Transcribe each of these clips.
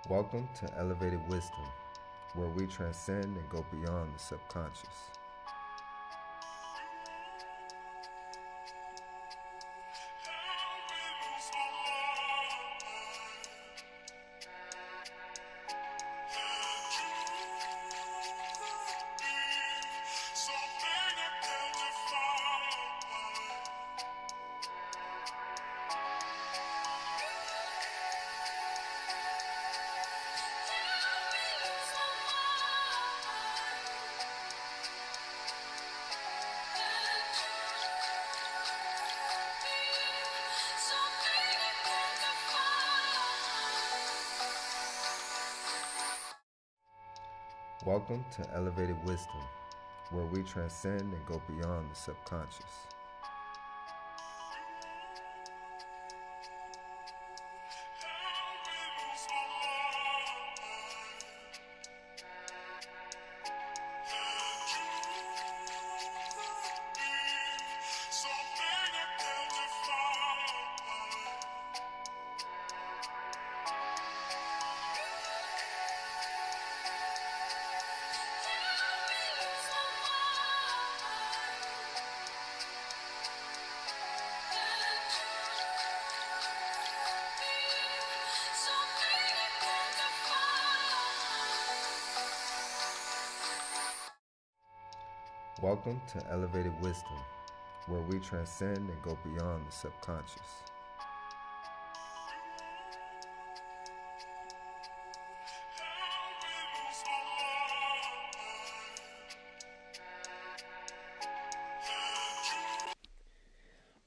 Welcome to Elevated Wisdom, where we transcend and go beyond the subconscious. Welcome to Elevated Wisdom, where we transcend and go beyond the subconscious. Welcome to Elevated Wisdom, where we transcend and go beyond the subconscious.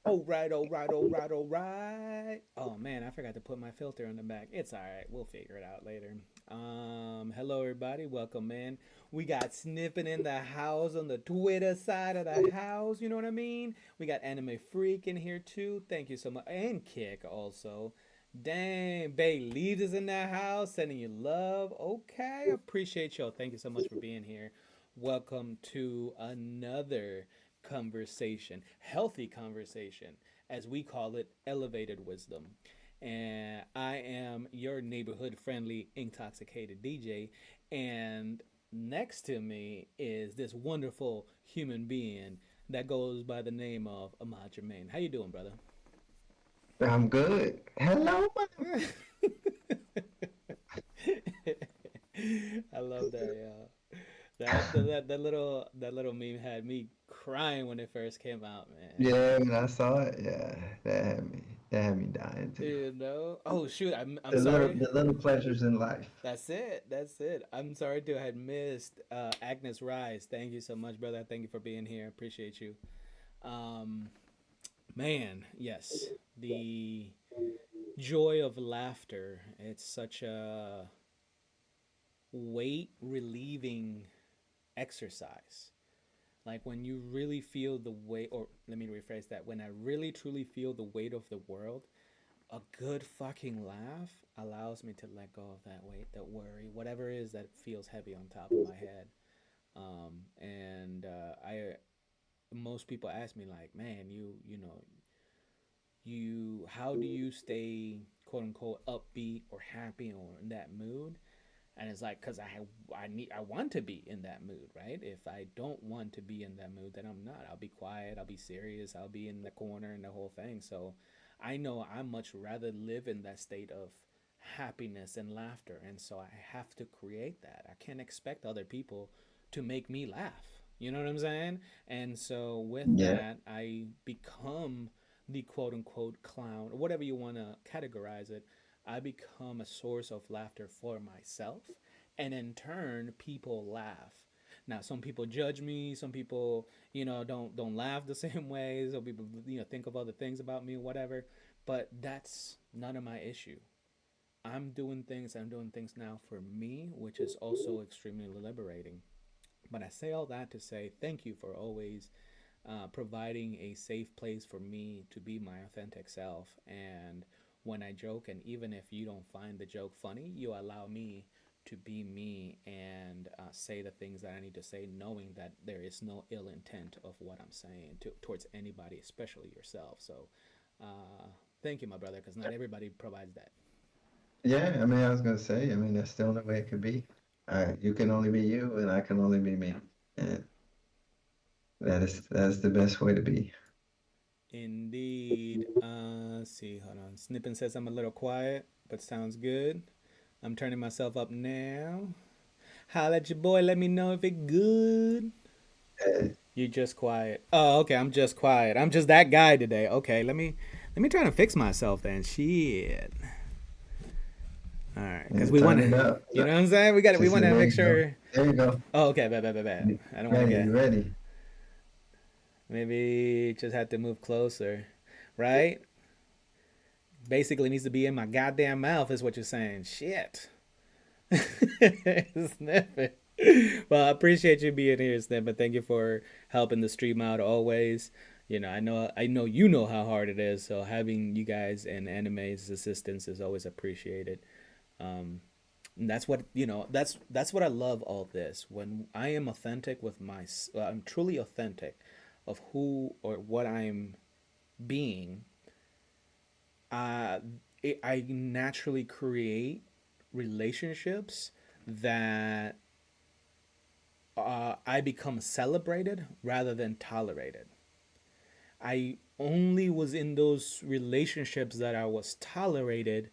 All right, all right, all right, all right. Oh man, I forgot to put my filter on the back. It's all right. We'll figure it out later. Hello everybody. Welcome in. We got Snipping in the house on the Twitter side of the house. You know what I mean? We got Anime Freak in here too. Thank you so much, and Kick also. Dang, Bay Leaves is in that house, sending you love. Okay, appreciate y'all. Thank you so much for being here. Welcome to another conversation, healthy conversation, as we call it, elevated wisdom. And I am your neighborhood friendly intoxicated DJ. And next to me is this wonderful human being that goes by the name of Ahmad Jermaine. How you doing, brother? I'm good. Hello, I love that, yeah. That little meme had me crying when it first came out, man. yeah, when I saw it, yeah, that had me dying too. You know? Oh shoot, I'm The little sorry. the little pleasures in life. That's it. That's it. I'm sorry to have missed Agnes Rise. Thank you so much, brother. Thank you for being here. Appreciate you. Um, man, yes, the joy of laughter. It's such a weight relieving exercise. Like when you really feel the weight, or let me rephrase that, when I really truly feel the weight of the world, a good fucking laugh allows me to let go of that weight, that worry, whatever it is that feels heavy on top of my head. And I, most people ask me like, man, how do you stay quote unquote upbeat or happy or in that mood? And it's like, cause I want to be in that mood, right? If I don't want to be in that mood, then I'm not. I'll be quiet. I'll be serious. I'll be in the corner and the whole thing. So, I know I much rather live in that state of happiness and laughter, and so I have to create that. I can't expect other people to make me laugh. You know what I'm saying? And so with Yeah, that, I become the quote unquote clown or whatever you want to categorize it. I become a source of laughter for myself, and in turn, people laugh. Now, some people judge me. Some people, don't laugh the same way. Some people, think of other things about me or whatever. But that's none of my issue. I'm doing things now for me, which is also extremely liberating. But I say all that to say thank you for always providing a safe place for me to be my authentic self. And when I joke, and even if you don't find the joke funny, you allow me to be me and say the things that I need to say, knowing that there is no ill intent of what I'm saying towards anybody, especially yourself. So, thank you, my brother, because not everybody provides that. Yeah, I mean, I was gonna say, I mean, that's the only way it could be. You can only be you, and I can only be me, and that is the best way to be. Indeed. Let's see. Hold on. Snippin says I'm a little quiet, but sounds good. I'm turning myself up now. Holla at your boy. Let me know if it good. Uh, You're just quiet. Oh, okay. I'm just quiet. I'm just that guy today. Okay. Let me try to fix myself then. Shit. All right. Because yeah, we want turn to. it up. You know what I'm saying? We got. We Just want to there make you go. sure. There you go. Oh, okay. Bad. Bad. Bad. Bad. You I don't want to ready? get. You ready? Maybe just have to move closer, right? Basically needs to be in my goddamn mouth is what you're saying. Shit. Snippet. Well, I appreciate you being here, Snippet. Thank you for helping the stream out always. I know you know how hard it is, so having you guys and anime's assistance is always appreciated. And that's what that's what I love all this. When I am authentic with I'm truly authentic of who or what I'm being. uh, I naturally create relationships that I become celebrated rather than tolerated. I only was in those relationships that I was tolerated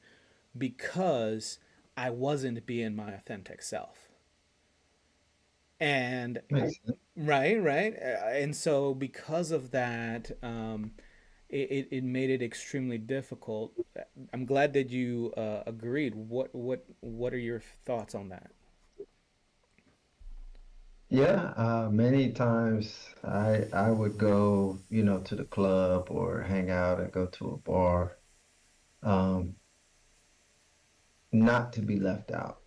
because I wasn't being my authentic self. And Makes sense. right. And so because of that, it made it extremely difficult. I'm glad that you agreed. What are your thoughts on that? Yeah, many times I would go, to the club or hang out and go to a bar, um, not to be left out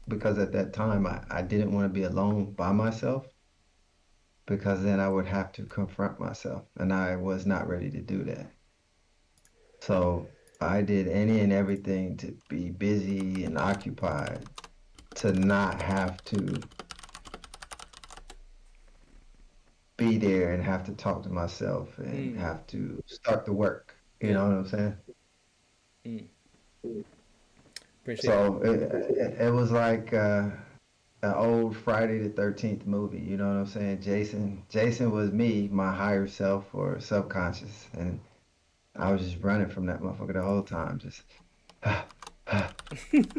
because at that time I didn't want to be alone by myself because then I would have to confront myself and I was not ready to do that. So I did any and everything to be busy and occupied to not have to be there and have to talk to myself and Mm, have to start the work. You yeah. know what I'm saying? Mm, appreciate. So it was like an old Friday the 13th movie. You know what I'm saying? Jason was me, my higher self or subconscious, and I was just running from that motherfucker the whole time. Just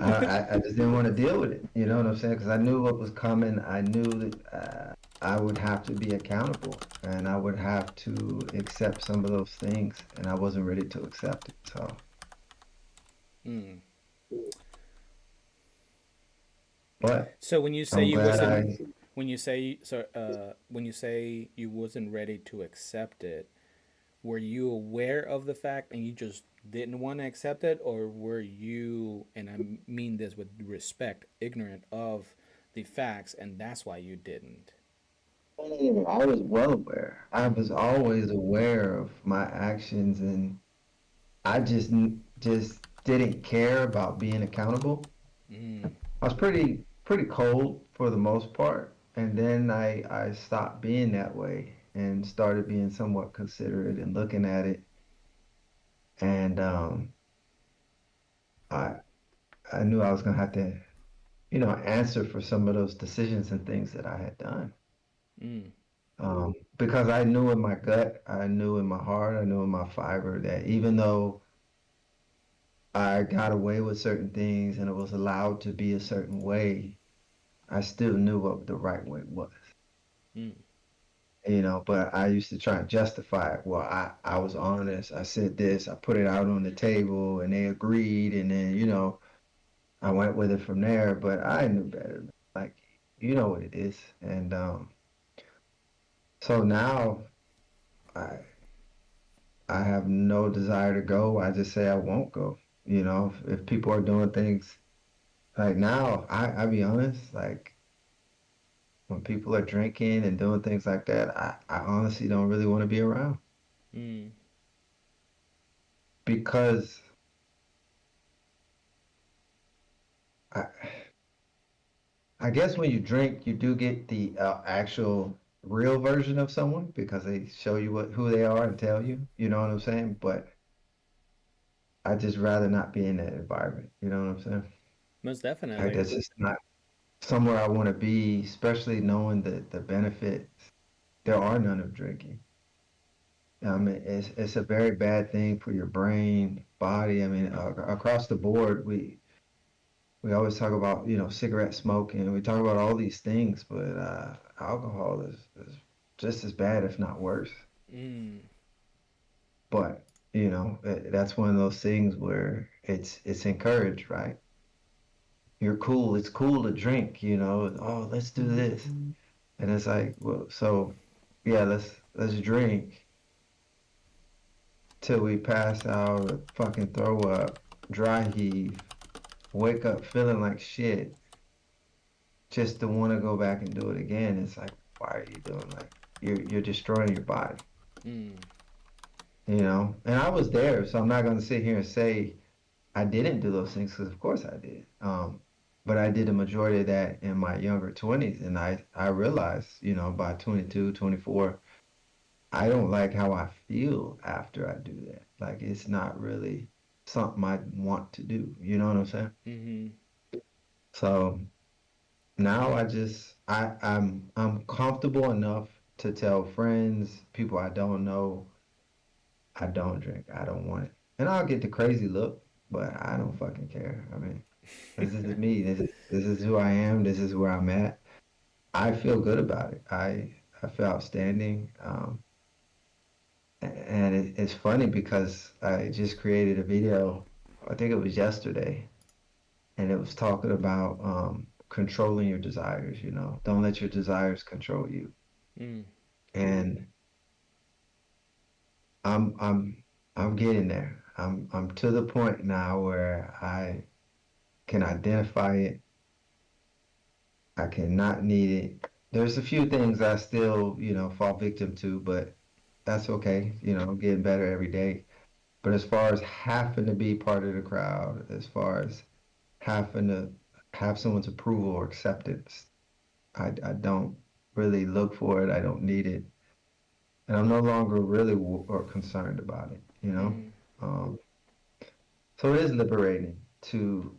I just didn't want to deal with it. You know what I'm saying? Because I knew what was coming. I knew that I would have to be accountable and I would have to accept some of those things, and I wasn't ready to accept it. So, Mm. but So when you say I'm you glad wasn't, I. when you say you wasn't ready to accept it, were you aware of the fact and you just didn't want to accept it, or were you, and I mean this with respect, ignorant of the facts, and that's why you didn't? I was well aware. I was always aware of my actions, and I just didn't care about being accountable. Mm, I was pretty cold for the most part, and then I stopped being that way and started being somewhat considerate and looking at it, and I I knew I was gonna have to answer for some of those decisions and things that I had done. mm, Because I knew in my gut, I knew in my heart, I knew in my fiber that even though I got away with certain things and it was allowed to be a certain way, I still knew what the right way was. mm, But I used to try and justify it. Well, I was honest. I said this, I put it out on the table and they agreed. And then, I went with it from there, but I knew better. Like, you know what it is. And so now I, I have no desire to go. I just say I won't go. If people are doing things like now, I be honest, like when people are drinking and doing things like that, I honestly don't really want to be around mm, because I, I guess when you drink, you do get the actual real version of someone because they show you who they are and tell you. You know what I'm saying? But I just rather not be in that environment. You know what I'm saying? Most Like definitely. that's just not somewhere I want to be, especially knowing that the benefits there are none of drinking. I mean, it's a very bad thing for your brain, body. I mean, across the board, we always talk about cigarette smoking. We talk about all these things, but alcohol is just as bad, if not worse. Mm. But that's one of those things where it's encouraged, right? You're cool. It's cool to drink. Oh, let's do this, and it's like, well, so yeah, let's drink till we pass out, or fucking throw up, dry heave, wake up feeling like shit, just to want to go back and do it again. It's like, why are you doing like you're destroying your body, Mm. And I was there, so I'm not gonna sit here and say I didn't do those things because of course I did. But I did a majority of that in my younger 20s, and I realized, by 22, 24, I don't like how I feel after I do that. Like it's not really something I want to do. You know what I'm saying? Mm-hmm. So now I'm comfortable enough to tell friends, people I don't know, I don't drink. I don't want it. And I'll get the crazy look, but I don't fucking care. I mean, this is me. This is who I am. This is where I'm at. I feel good about it. I feel outstanding. And it's funny because I just created a video. I think it was yesterday, and it was talking about controlling your desires. Don't let your desires control you. Mm. And I'm I'm I'm getting there. I'm to the point now where I can identify it. I cannot need it. There's a few things I still, fall victim to, but that's okay. I'm getting better every day. But as far as having to be part of the crowd, as far as having to have someone's approval or acceptance, I don't really look for it. I don't need it. And I'm no longer really or concerned about it. Mm. Um, so it is liberating to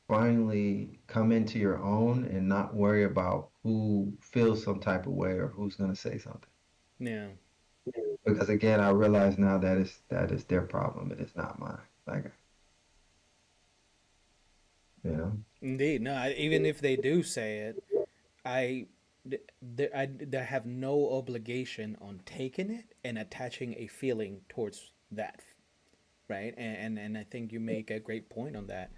finally come into your own and not worry about who feels some type of way or who's going to say something. Yeah. Because again, I realize now that is their problem. It is not mine. Like, you know. Indeed. No, even if they do say it, I, I have no obligation on taking it and attaching a feeling towards that, right? And I think you make a great point on that.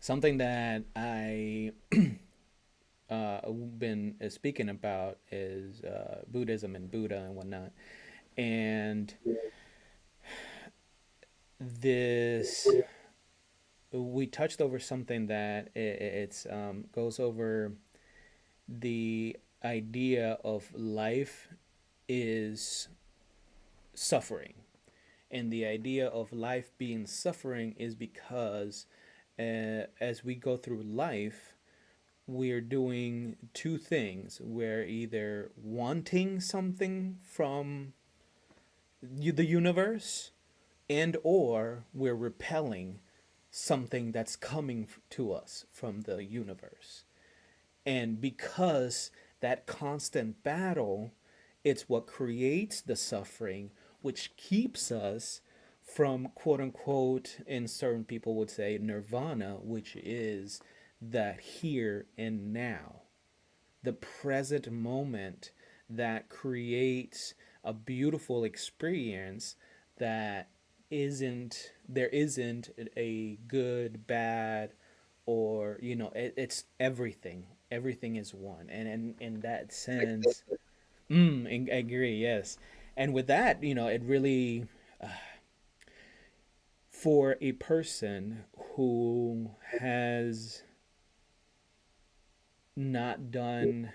Something that I been speaking about is Buddhism and Buddha and whatnot, and this we touched over something that it's goes over the idea of life is suffering, and the idea of life being suffering is because as we go through life, we're doing two things. We're either wanting something from the universe, and or we're repelling something that's coming to us from the universe. And because that constant battle, it's what creates the suffering, which keeps us from quote unquote, and certain people would say nirvana, which is that here and now, the present moment that creates a beautiful experience that isn't a good, bad, or it's everything. Everything is one, and in that sense, I agree. Yes, and with that, it really, for a person who has not done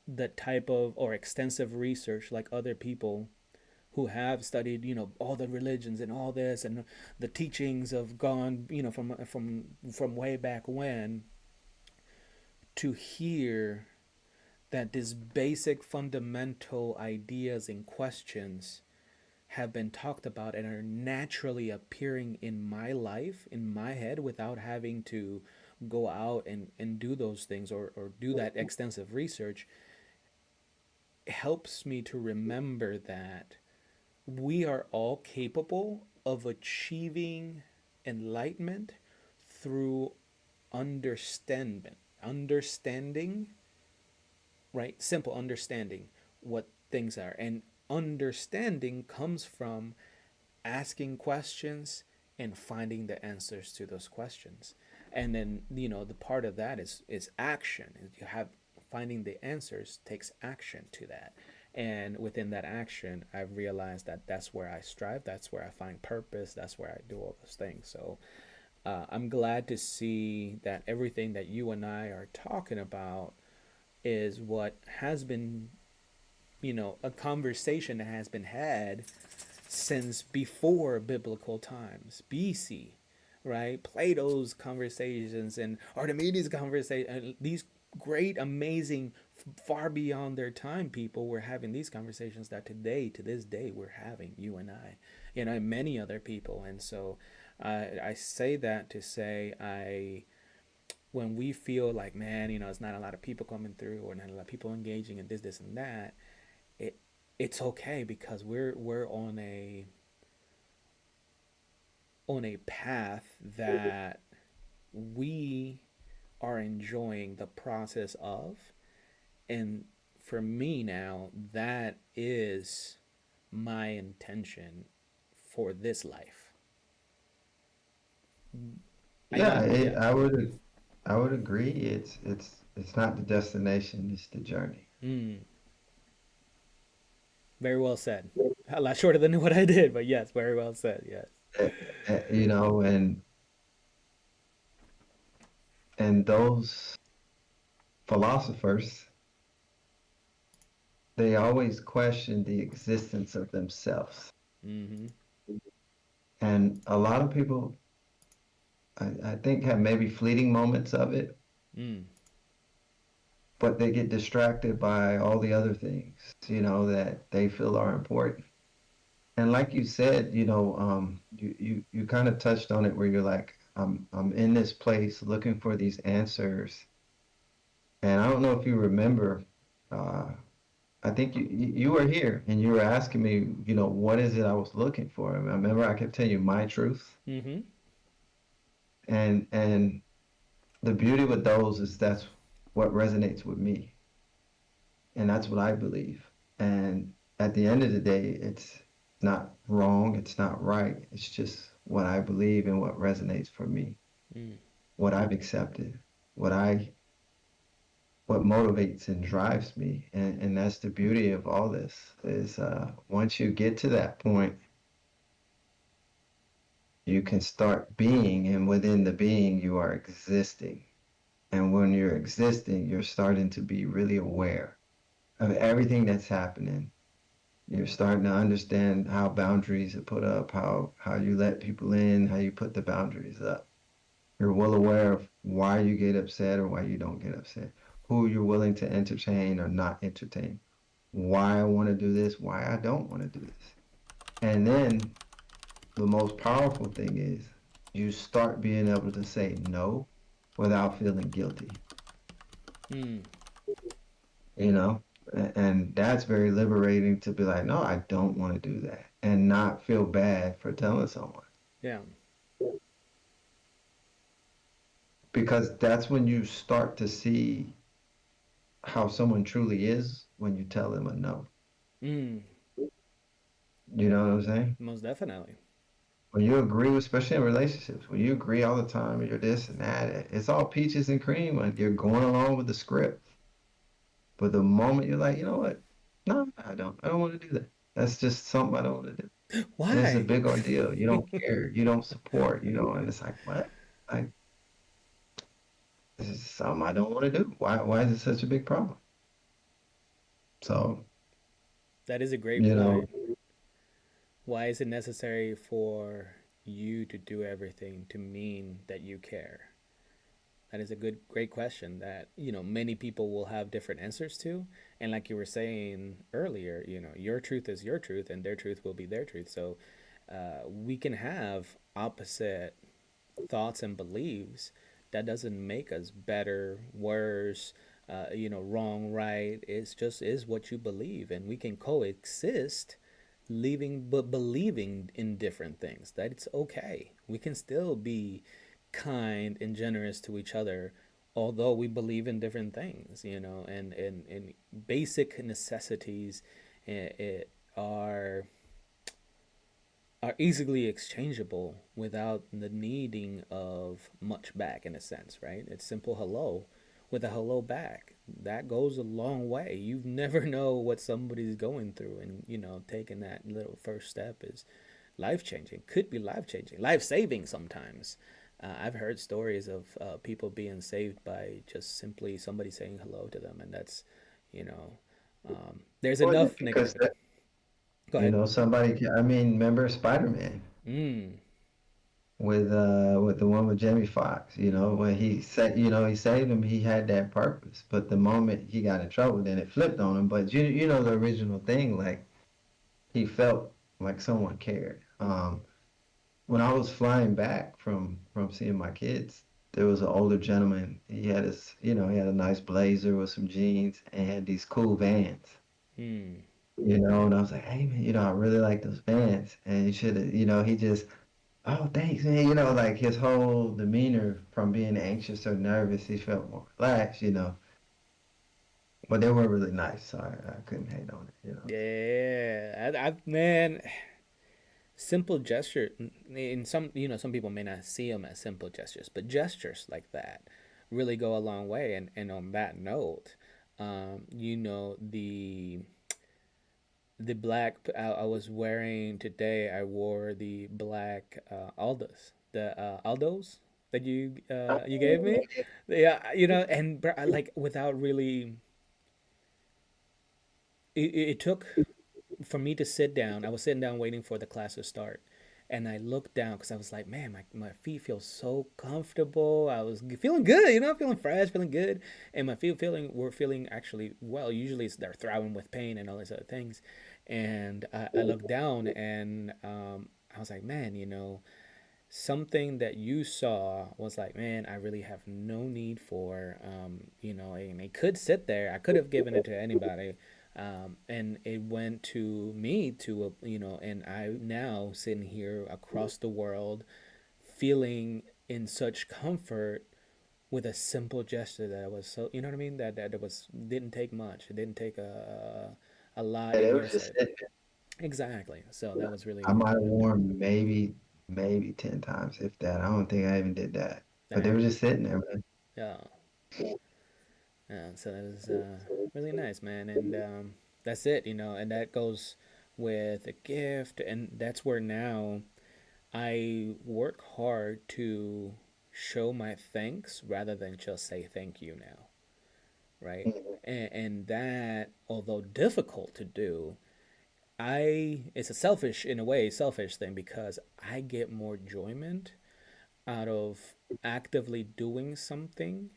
the type of or extensive research like other people who have studied, all the religions and all this and the teachings of gone, from way back when, to hear that these basic fundamental ideas and questions have been talked about and are naturally appearing in my life, in my head, without having to go out and do those things, or do that extensive research, helps me to remember that we are all capable of achieving enlightenment through understanding, right? Simple understanding what things are. And understanding comes from asking questions and finding the answers to those questions. And then, the part of that is action. You have finding the answers takes action to that. And within that action, I've realized that that's where I strive, that's where I find purpose, that's where I do all those things. So I'm glad to see that everything that you and I are talking about is what has been, a conversation that has been had since before biblical times, BC, right? Plato's conversations and Archimedes' conversation, these great, amazing, far beyond their time people were having these conversations that today, to this day, we're having, you and I, and many other people. And so I say that to say, when we feel like, man, it's not a lot of people coming through, or not a lot of people engaging in this, and that, it it's okay, because we're on a path that we are enjoying the process of. And for me now, that is my intention for this life. I Yeah, know, yeah. I would agree. It's not the destination, it's the journey. Mm, very well said. A lot shorter than what I did, but yes, very well said. Yes. Eh, you know, and those philosophers, they always question the existence of themselves. Mm-hmm. And a lot of people, I think, have maybe fleeting moments of it, Mm. but they get distracted by all the other things, that they feel are important. And like you said, you kind of touched on it where you're like, I'm in this place looking for these answers. And I don't know if you remember, uh, I think you were here and you were asking me, what is it I was looking for? I remember I kept telling you my truth. Mm-hmm. And the beauty with those is that's what resonates with me. And that's what I believe. And at the end of the day, it's not wrong, it's not right. It's just what I believe and what resonates for me, Mm. what I've accepted, what I what motivates and drives me. And that's the beauty of all this is once you get to that point, you can start being, and within the being, you are existing. And when you're existing, you're starting to be really aware of everything that's happening. You're starting to understand how boundaries are put up, how you let people in, how you put the boundaries up. You're well aware of why you get upset or why you don't get upset, who you're willing to entertain or not entertain, why I want to do this, why I don't want to do this. And then the most powerful thing is you start being able to say no without feeling guilty, Mm. you know? And that's very liberating to be like, no, I don't want to do that and not feel bad for telling someone. Yeah. Because that's when you start to see how someone truly is when you tell them a no. Mm. You know what I'm saying? Most definitely. When you agree, especially in relationships, when you agree all the time, you're this and that, it's all peaches and cream and you're going along with the script. But the moment you're like, you know what? No, I don't want to do that. That's just something I don't want to do. And it's a Why? big ordeal. You don't care. You don't support, and it's like, what? Like, this is something I don't want to do. Why is it such a big problem? So, That is a great you know, point. Why is it necessary for you to do everything to mean that you care? That is a great question that, many people will have different answers to. And like you were saying earlier, your truth is your truth and their truth will be their truth. So we can have opposite thoughts and beliefs. That doesn't make us better, worse, wrong, right. It's just is what you believe. And we can coexist living but believing in different things, that it's okay, we can still be kind and generous to each other although we believe in different things, and basic necessities are easily exchangeable without the needing of much back, in a sense, right? It's simple hello with a hello back. That goes a long way. You never know what somebody's going through, and taking that little first step is life changing. Could be life changing, life saving sometimes. I've heard stories of people being saved by just simply somebody saying hello to them, and that's, you know, there's Well, yeah, enough because negativity. Go ahead. I mean, remember Spider-Man Mm, with the one with Jamie Foxx, when he said, he saved him, he had that purpose. But the moment he got in trouble, then it flipped on him. But you know the original thing, like he felt like someone cared. When I was flying back from seeing my kids, there was an older gentleman. He had he had a nice blazer with some jeans and had these cool Vans. mm. And I was like, hey man, I really like those Vans. And you should have, he just, oh thanks man, like his whole demeanor from being anxious or nervous, he felt more relaxed. But they were really nice, so I couldn't hate on it. Yeah, man, simple gesture. In some, some people may not see them as simple gestures, but gestures like that really go a long way. And on that note, the black I was wearing today. I wore the black Aldos, the Aldos that you gave me. Yeah, and like without really, it took for me to sit down. I was sitting down waiting for the class to start. And I looked down because I was like, man, my feet feel so comfortable. I was feeling good, feeling fresh, feeling good. And my feet were feeling actually well. Usually they're throbbing with pain and all these other things. And I looked down and I was like, man, something that you saw was like, man, I really have no need for, and it could sit there. I could have given it to anybody. And it went to me and I now sitting here across the world feeling in such comfort with a simple gesture that was so, you know what I mean? That it was, didn't take much. It didn't take a lot And in it your was just side. sitting Exactly. So that was I really, might have worn maybe 10 times, if that. I don't think I even did that. But they were dang. just sitting there, man. Yeah. Yeah, so that was really nice, man. And that's it, and that goes with a gift. And that's where now I work hard to show my thanks rather than just say thank you now, right? And that, although difficult to do, it's a selfish, in a way, selfish thing because I get more enjoyment out of actively doing something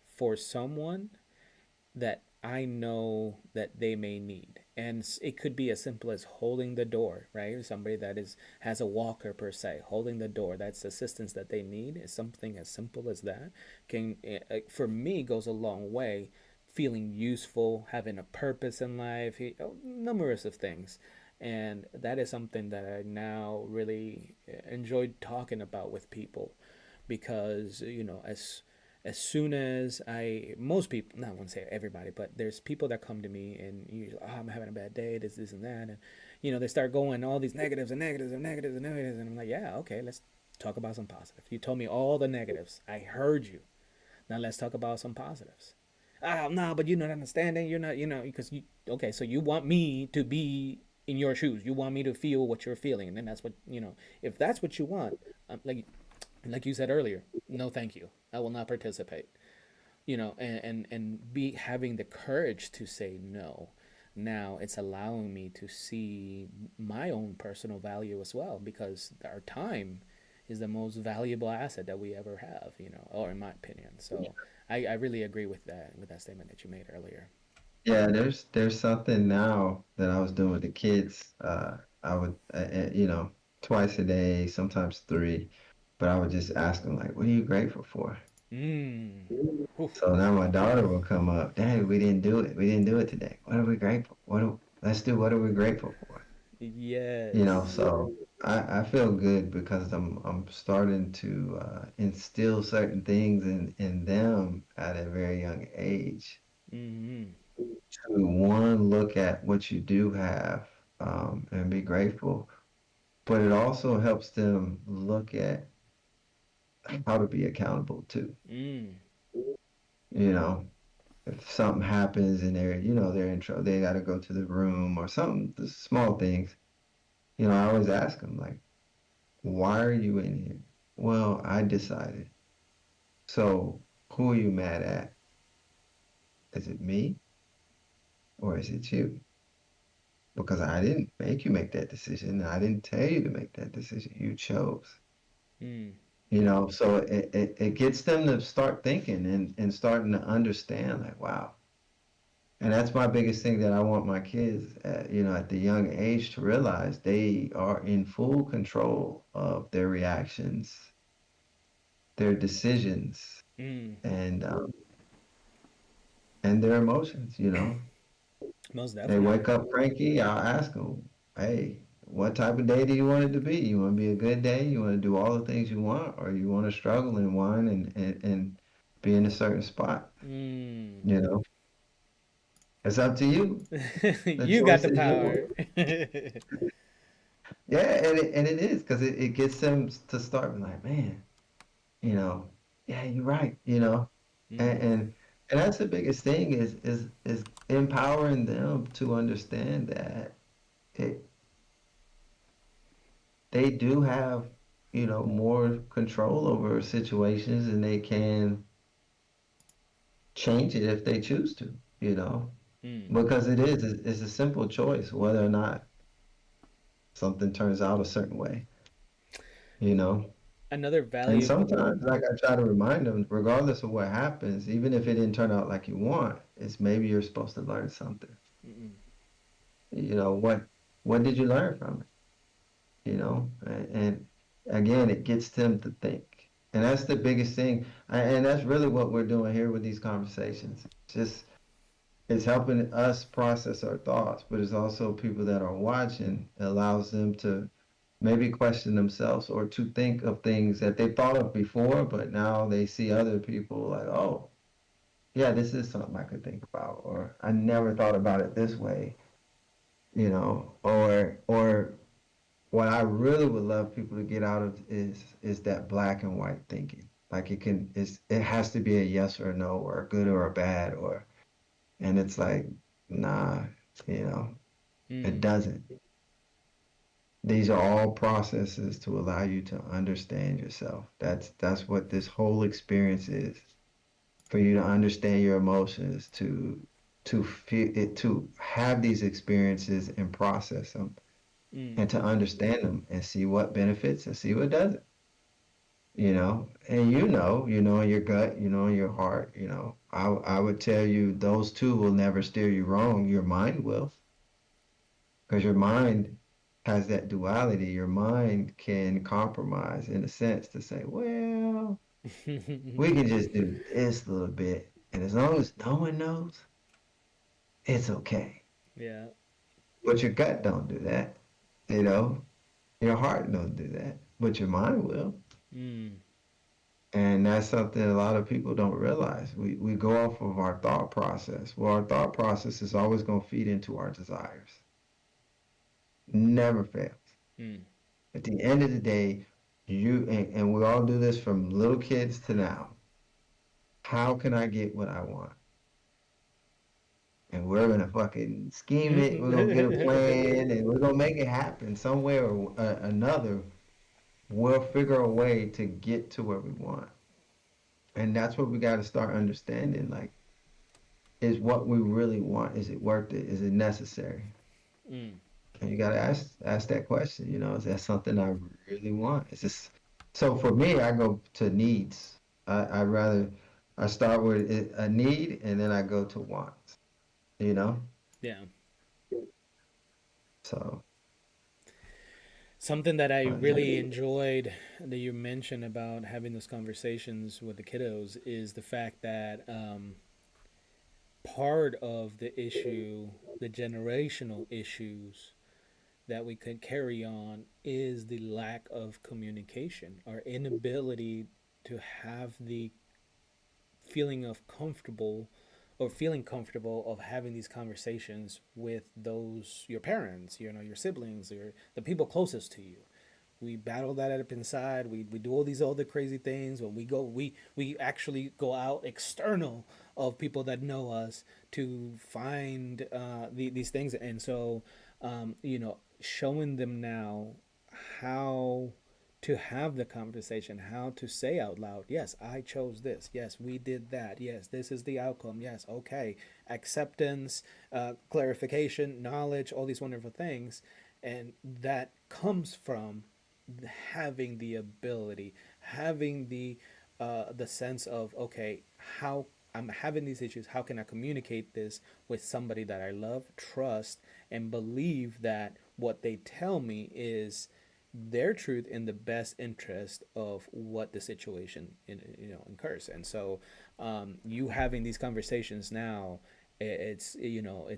for someone that I know that they may need. And it could be as simple as holding the door, right? Somebody that has a walker per se, holding the door, that's assistance that they need, is something as simple as that. Can For me goes a long way. Feeling useful, having a purpose in life, numerous of things. And that is something that I now really enjoyed talking about with people because, as soon as most people, not want to say everybody, but there's people that come to me and oh, I'm having a bad day, this and that, and they start going all these negatives and negatives and negatives and negatives, and I'm like, yeah, okay, let's talk about some positive. You told me all the negatives, I heard you. Now let's talk about some positives. Oh no, but you're not understanding. You're not, because okay, so you want me to be in your shoes. You want me to feel what you're feeling, and then that's what If that's what you want, like you said earlier, no, thank you. I will not participate. And be having the courage to say no. Now it's allowing me to see my own personal value as well because our time is the most valuable asset that we ever have, you know, or in my opinion. So I really agree with that statement that you made earlier. Yeah, there's something now that I was doing with the kids. I would, twice a day, sometimes three, but I would just ask them like, "What are you grateful for?" Mm. Oof. So now my daughter will come up, "Daddy, we didn't do it. We didn't do it today. What are we grateful? Let's do what are we grateful for?" Yes. So I feel good because I'm starting to instill certain things in them at a very young age. Mm-hmm. To one, look at what you do have and be grateful, but it also helps them look at how to be accountable too. Mm. You know, if something happens and they're in trouble, they got to go to the room or something, the small things. I always ask them like, "Why are you in here?" Well, I decided. So, who are you mad at? Is it me or is it you? Because I didn't make you make that decision. I didn't tell you to make that decision. You chose. Mm. So it gets them to start thinking and starting to understand, like, wow. And that's my biggest thing that I want my kids, at the young age to realize they are in full control of their reactions, their decisions, Mm. and um, and their emotions. Most They wake definitely. up cranky, I'll ask them, hey, what type of day do you want it to be? You want to be a good day? You want to do all the things you want, or you want to struggle and whine and be in a certain spot? Mm. You know, it's up to you. The You got choice the is yours. power. Yeah, and it is because it gets them to start being like, man, you know, yeah, you're right, and Mm. and and that's the biggest thing is empowering them to understand that it, they do have, more control over situations and they can change it if they choose to, Mm. because it's a simple choice whether or not something turns out a certain way, you know. Another And valuable. sometimes, like I try to remind them, regardless of what happens, even if it didn't turn out like you want, it's maybe you're supposed to learn something. Mm. What did you learn from it? And again, it gets them to think. And that's the biggest thing. And that's really what we're doing here with these conversations. Just it's helping us process our thoughts, but it's also people that are watching, it allows them to maybe question themselves or to think of things that they thought of before, but now they see other people like, oh, yeah, this is something I could think about, or I never thought about it this way, or what I really would love people to get out of is that black and white thinking. Like it has to be a yes or a no or a good or a bad and it's like, nah, you know, it Mm. doesn't. These are all processes to allow you to understand yourself. That's what this whole experience is. For you to understand your emotions, to feel it, to have these experiences and process them, Mm. and to understand them and see what benefits and see what doesn't. And in your gut, in your heart. I would tell you those two will never steer you wrong. Your mind will, because your mind has that duality. Your mind can compromise in a sense to say, well, we can just do this little bit, and as long as no one knows, it's okay. Yeah. But your gut don't do that, you know. Your heart don't do that, but your mind will. Mm. And that's something a lot of people don't realize. We go off of our thought process. Well, our thought process is always going to feed into our desires. Never fails. Mm. At the end of the day, and we all do this from little kids to now. How can I get what I want? And we're gonna fucking scheme it. We're gonna get a plan, and we're gonna make it happen some way or another. We'll figure a way to get to where we want, and that's what we got to start understanding. Like, is what we really want? Is it worth it? Is it necessary? Mm. And you got to ask that question. Is that something I really want? Is this So for me, I go to needs. I rather I start with a need and then I go to wants. You know. Yeah. So, Something that I but really enjoyed that you mentioned about having those conversations with the kiddos is the fact that part of the issue, the generational issues that we could carry on, is the lack of communication, our inability to have the feeling of comfortable or feeling comfortable of having these conversations with those your parents, your siblings, or the people closest to you. We battle that up inside. We do all these other crazy things. When we actually go out external of people that know us to find these things. And so showing them now how to have the conversation, how to say out loud, yes, I chose this. Yes, we did that. Yes, this is the outcome. Yes, okay. Acceptance, clarification, knowledge, all these wonderful things. And that comes from having the ability, having the sense of, okay, how I'm having these issues, how can I communicate this with somebody that I love, trust, and believe that what they tell me is their truth in the best interest of what the situation incurs. And so you having these conversations now, it's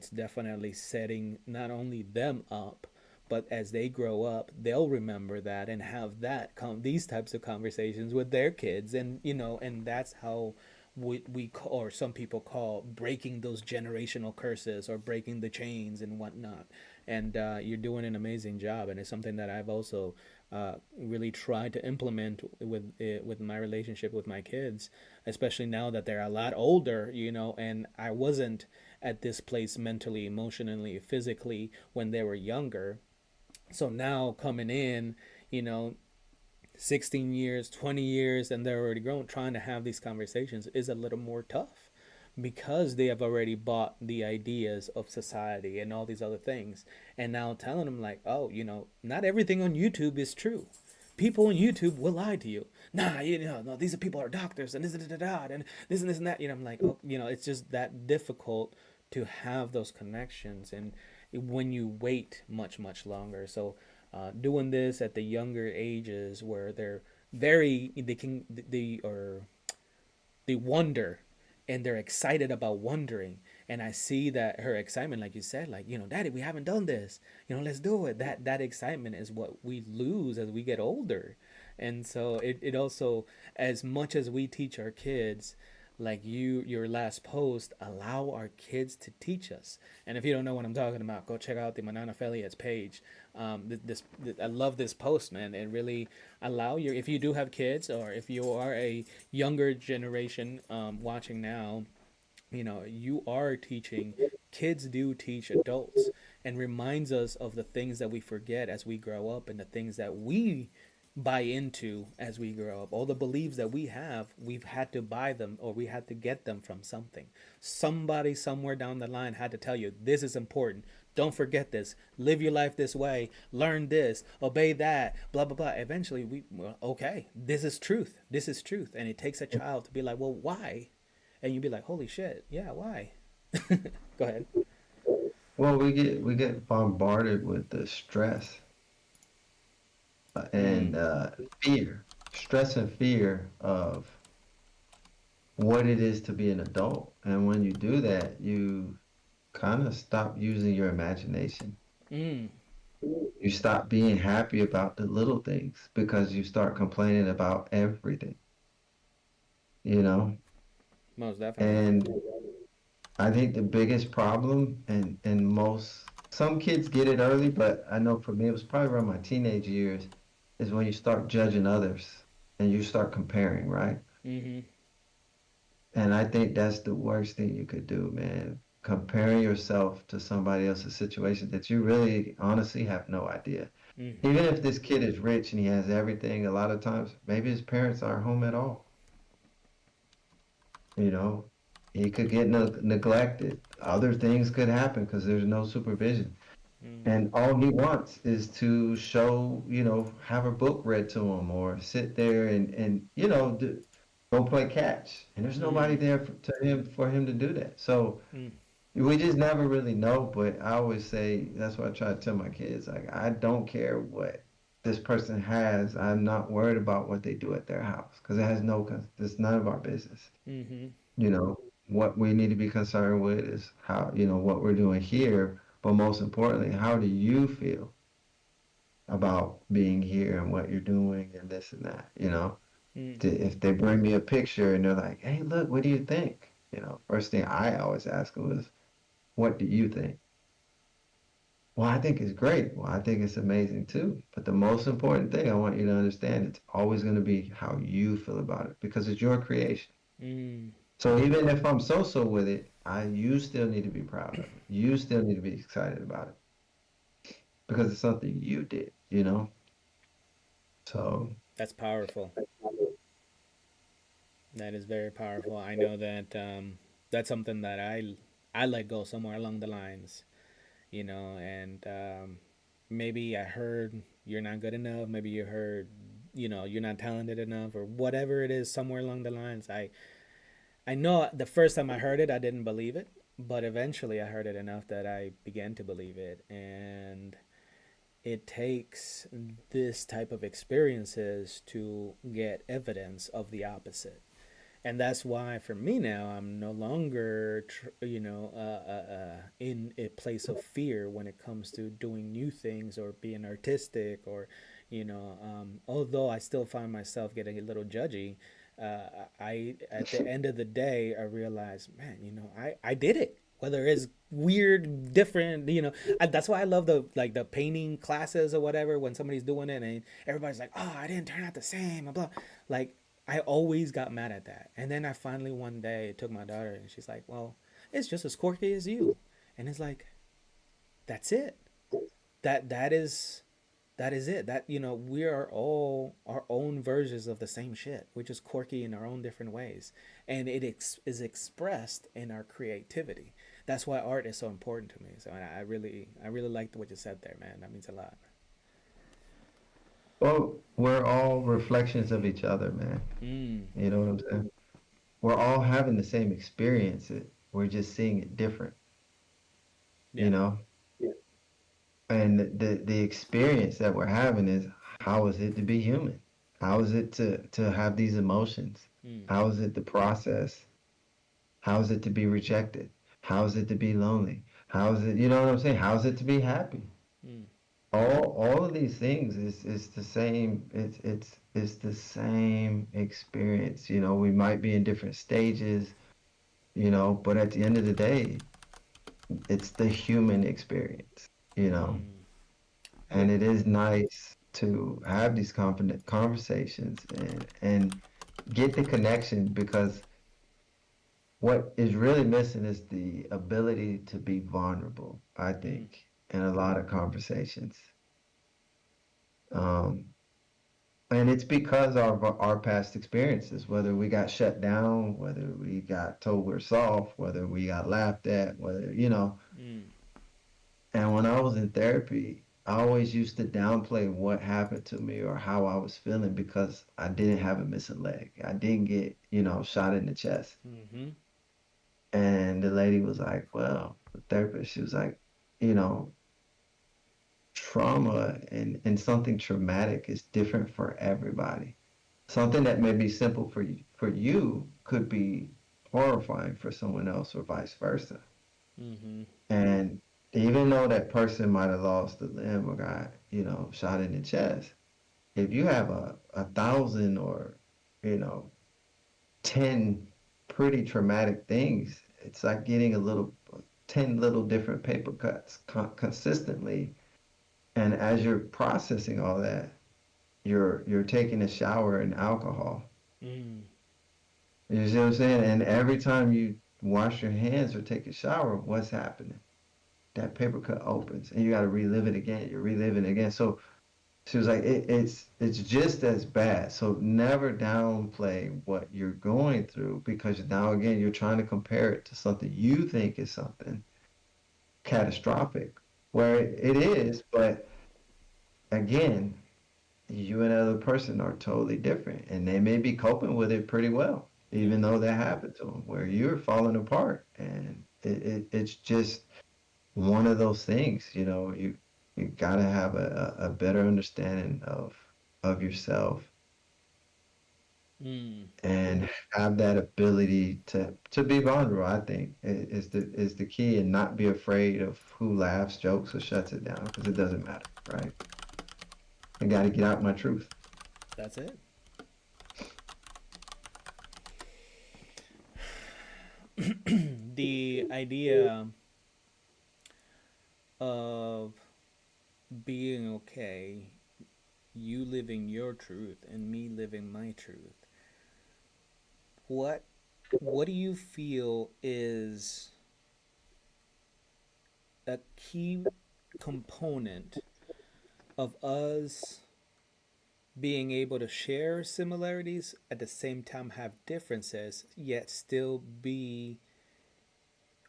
definitely setting not only them up, but as they grow up, they'll remember that and have these types of conversations with their kids. And and that's how we call, or some people call, breaking those generational curses or breaking the chains and whatnot. And you're doing an amazing job, and it's something that I've also really tried to implement with my relationship with my kids, especially now that they're a lot older, and I wasn't at this place mentally, emotionally, physically when they were younger. So now coming in, you know 16 years, 20 years, and they're already grown, trying to have these conversations is a little more tough because they have already bought the ideas of society and all these other things. And now telling them, like, oh, not everything on YouTube is true. People on YouTube will lie to you. Nah, no, these are people are doctors and this and this and that. I'm like, oh, it's just that difficult to have those connections, and when you wait much much longer. So doing this at the younger ages where they wonder, and they're excited about wondering. And I see that her excitement, like you said, like, Daddy, we haven't done this, let's do it. That excitement is what we lose as we get older. And so it also, as much as we teach our kids, like your last post, allow our kids to teach us. And if you don't know what I'm talking about, go check out the Manana Affiliates page. I love this post, man. It really allow if you do have kids, or if you are a younger generation watching now, you are teaching. Kids do teach adults, and reminds us of the things that we forget as we grow up, and the things that we buy into as we grow up. All the beliefs that we have, we've had to buy them, or we had to get them from something. Somebody somewhere down the line had to tell you, this is important. Don't forget this. Live your life this way. Learn this. Obey that. Blah, blah, blah. Eventually, okay, this is truth. This is truth. And it takes a child to be like, well, why? And you'd be like, holy shit. Yeah, why? Go ahead. well, we get bombarded with the stress and Mm, fear, stress and fear of what it is to be an adult. And when you do that, you kind of stop using your imagination. mm, You stop being happy about the little things because you start complaining about everything, you know? most definitely. And I think the biggest problem, and some kids get it early, but I know for me it was probably around my teenage years, is when you start judging others and you start comparing, right? Mm-hmm. And I think that's the worst thing you could do, man. Comparing yourself to somebody else's situation that you really honestly have no idea. Mm-hmm. Even if this kid is rich and he has everything, a lot of times maybe his parents aren't home at all. You know, he could get neglected. Other things could happen because there's no supervision. Mm. And all he wants is to show, have a book read to him or sit there and go play catch. And there's nobody Mm. there for him to do that. So Mm. we just never really know. But I always say that's what I try to tell my kids. Like, I don't care what this person has. I'm not worried about what they do at their house because it's none of our business. Mm-hmm. You know, what we need to be concerned with is how, what we're doing here, but most importantly, how do you feel about being here and what you're doing and this and that, Mm. If they bring me a picture and they're like, hey, look, what do you think? First thing I always ask them is, what do you think? Well, I think it's great. Well, I think it's amazing too. But the most important thing I want you to understand, it's always going to be how you feel about it because it's your creation. Mm. So even if I'm so-so with it, you still need to be proud of it. You still need to be excited about it because it's something you did. So, That's powerful. That is very powerful. I know that that's something that I let go somewhere along the lines, and maybe I heard you're not good enough. Maybe you heard, you're not talented enough, or whatever it is. Somewhere along the lines, I know the first time I heard it, I didn't believe it, but eventually I heard it enough that I began to believe it, and it takes this type of experiences to get evidence of the opposite. And that's why for me now I'm no longer in a place of fear when it comes to doing new things or being artistic, or although I still find myself getting a little judgy, I at the end of the day I realize, man, I did it, whether it's weird, different, that's why I love the painting classes or whatever, when somebody's doing it and everybody's like, oh, I didn't turn out the same, blah blah. Like, I always got mad at that. And then I finally one day took my daughter and she's like, well, it's just as quirky as you. And it's like, that's it. That is that is it. That, we are all our own versions of the same shit. We're just quirky in our own different ways. And is expressed in our creativity. That's why art is so important to me. So I really liked what you said there, man. That means a lot. well, we're all reflections of each other, man. Mm. You know what I'm saying? We're all having the same experience. We're just seeing it different, you Yeah. know? And the experience that we're having is, how is it to be human? How is it to have these emotions? Mm. How is it to process? How is it to be rejected? How is it to be lonely? How is it, you know what I'm saying? How is it to be happy? Mm. All of these things is the same. It's the same experience. We might be in different stages, but at the end of the day, it's the human experience. Mm. And Well, it is nice to have these confident conversations and get the connection, because what is really missing is the ability to be vulnerable, I mm. think, in a lot of conversations. Um, and it's because of our past experiences, whether we got shut down, whether we got told we're soft, whether we got laughed at, whether. Mm. And when I was in therapy, I always used to downplay what happened to me or how I was feeling because I didn't have a missing leg. I didn't get shot in the chest. Mm-hmm. And the lady was like, well, the therapist, she was like, you know, trauma and something traumatic is different for everybody. Something that may be simple for you could be horrifying for someone else or vice versa. Mm-hmm. And even though that person might have lost a limb or got shot in the chest, if you have a thousand or, you know, 10 pretty traumatic things, it's like getting 10 little different paper cuts consistently. And as you're processing all that, you're taking a shower in alcohol. Mm. You see what I'm saying? And every time you wash your hands or take a shower, what's happening? That paper cut opens and you got to relive it again. You're reliving it again. So she was like, it's just as bad. So never downplay what you're going through, because now again you're trying to compare it to something you think is something catastrophic. where it is, but again, you and another person are totally different, and they may be coping with it pretty well, even Mm-hmm. though that happened to them, where you're falling apart, and it's just one of those things. You gotta have a better understanding of yourself Mm. and have that ability to be vulnerable. I think is the key, and not be afraid of who laughs, jokes, or shuts it down, because it doesn't matter, right? I got to get out my truth. That's it. The idea of being okay, you living your truth and me living my truth. What what do you feel is a key component of us being able to share similarities at the same time have differences yet still be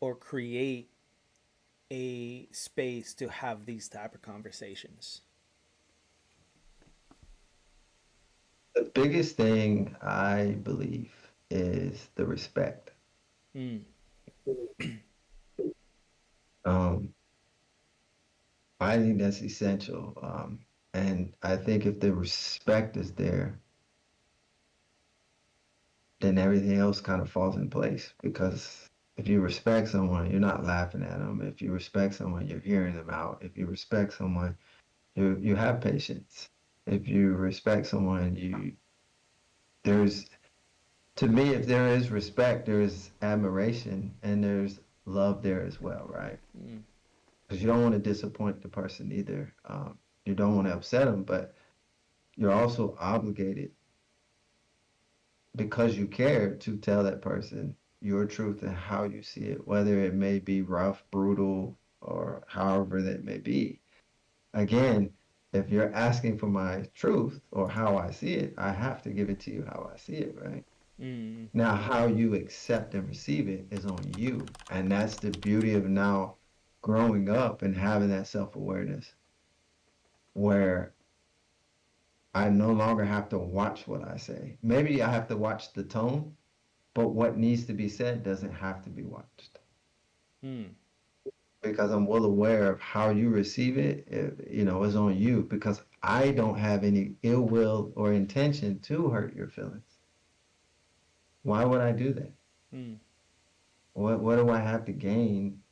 or create a space to have these type of conversations? The biggest thing I believe is the respect. Mm, Um, I think that's essential. And I think if the respect is there, then everything else kind of falls in place. Because if you respect someone, you're not laughing at them. If you respect someone, you're hearing them out. If you respect someone, you have patience. If you respect someone, there's to me, if there is respect, there is admiration, and there's love there as well, right? mm, Because you don't want to disappoint the person either. You don't want to upset them, but you're also obligated, because you care, to tell that person your truth and how you see it, whether it may be rough, brutal, or however that may be. Again, if you're asking for my truth or how I see it, I have to give it to you how I see it, right? mm, Now, how you accept and receive it is on you. And that's the beauty of now growing up and having that self awareness, where I no longer have to watch what I say. Maybe I have to watch the tone, but what needs to be said doesn't have to be watched, mm, because I'm well aware of how you receive it. Is on you, because I don't have any ill will or intention to hurt your feelings. Why would I do that? mm, What do I have to gain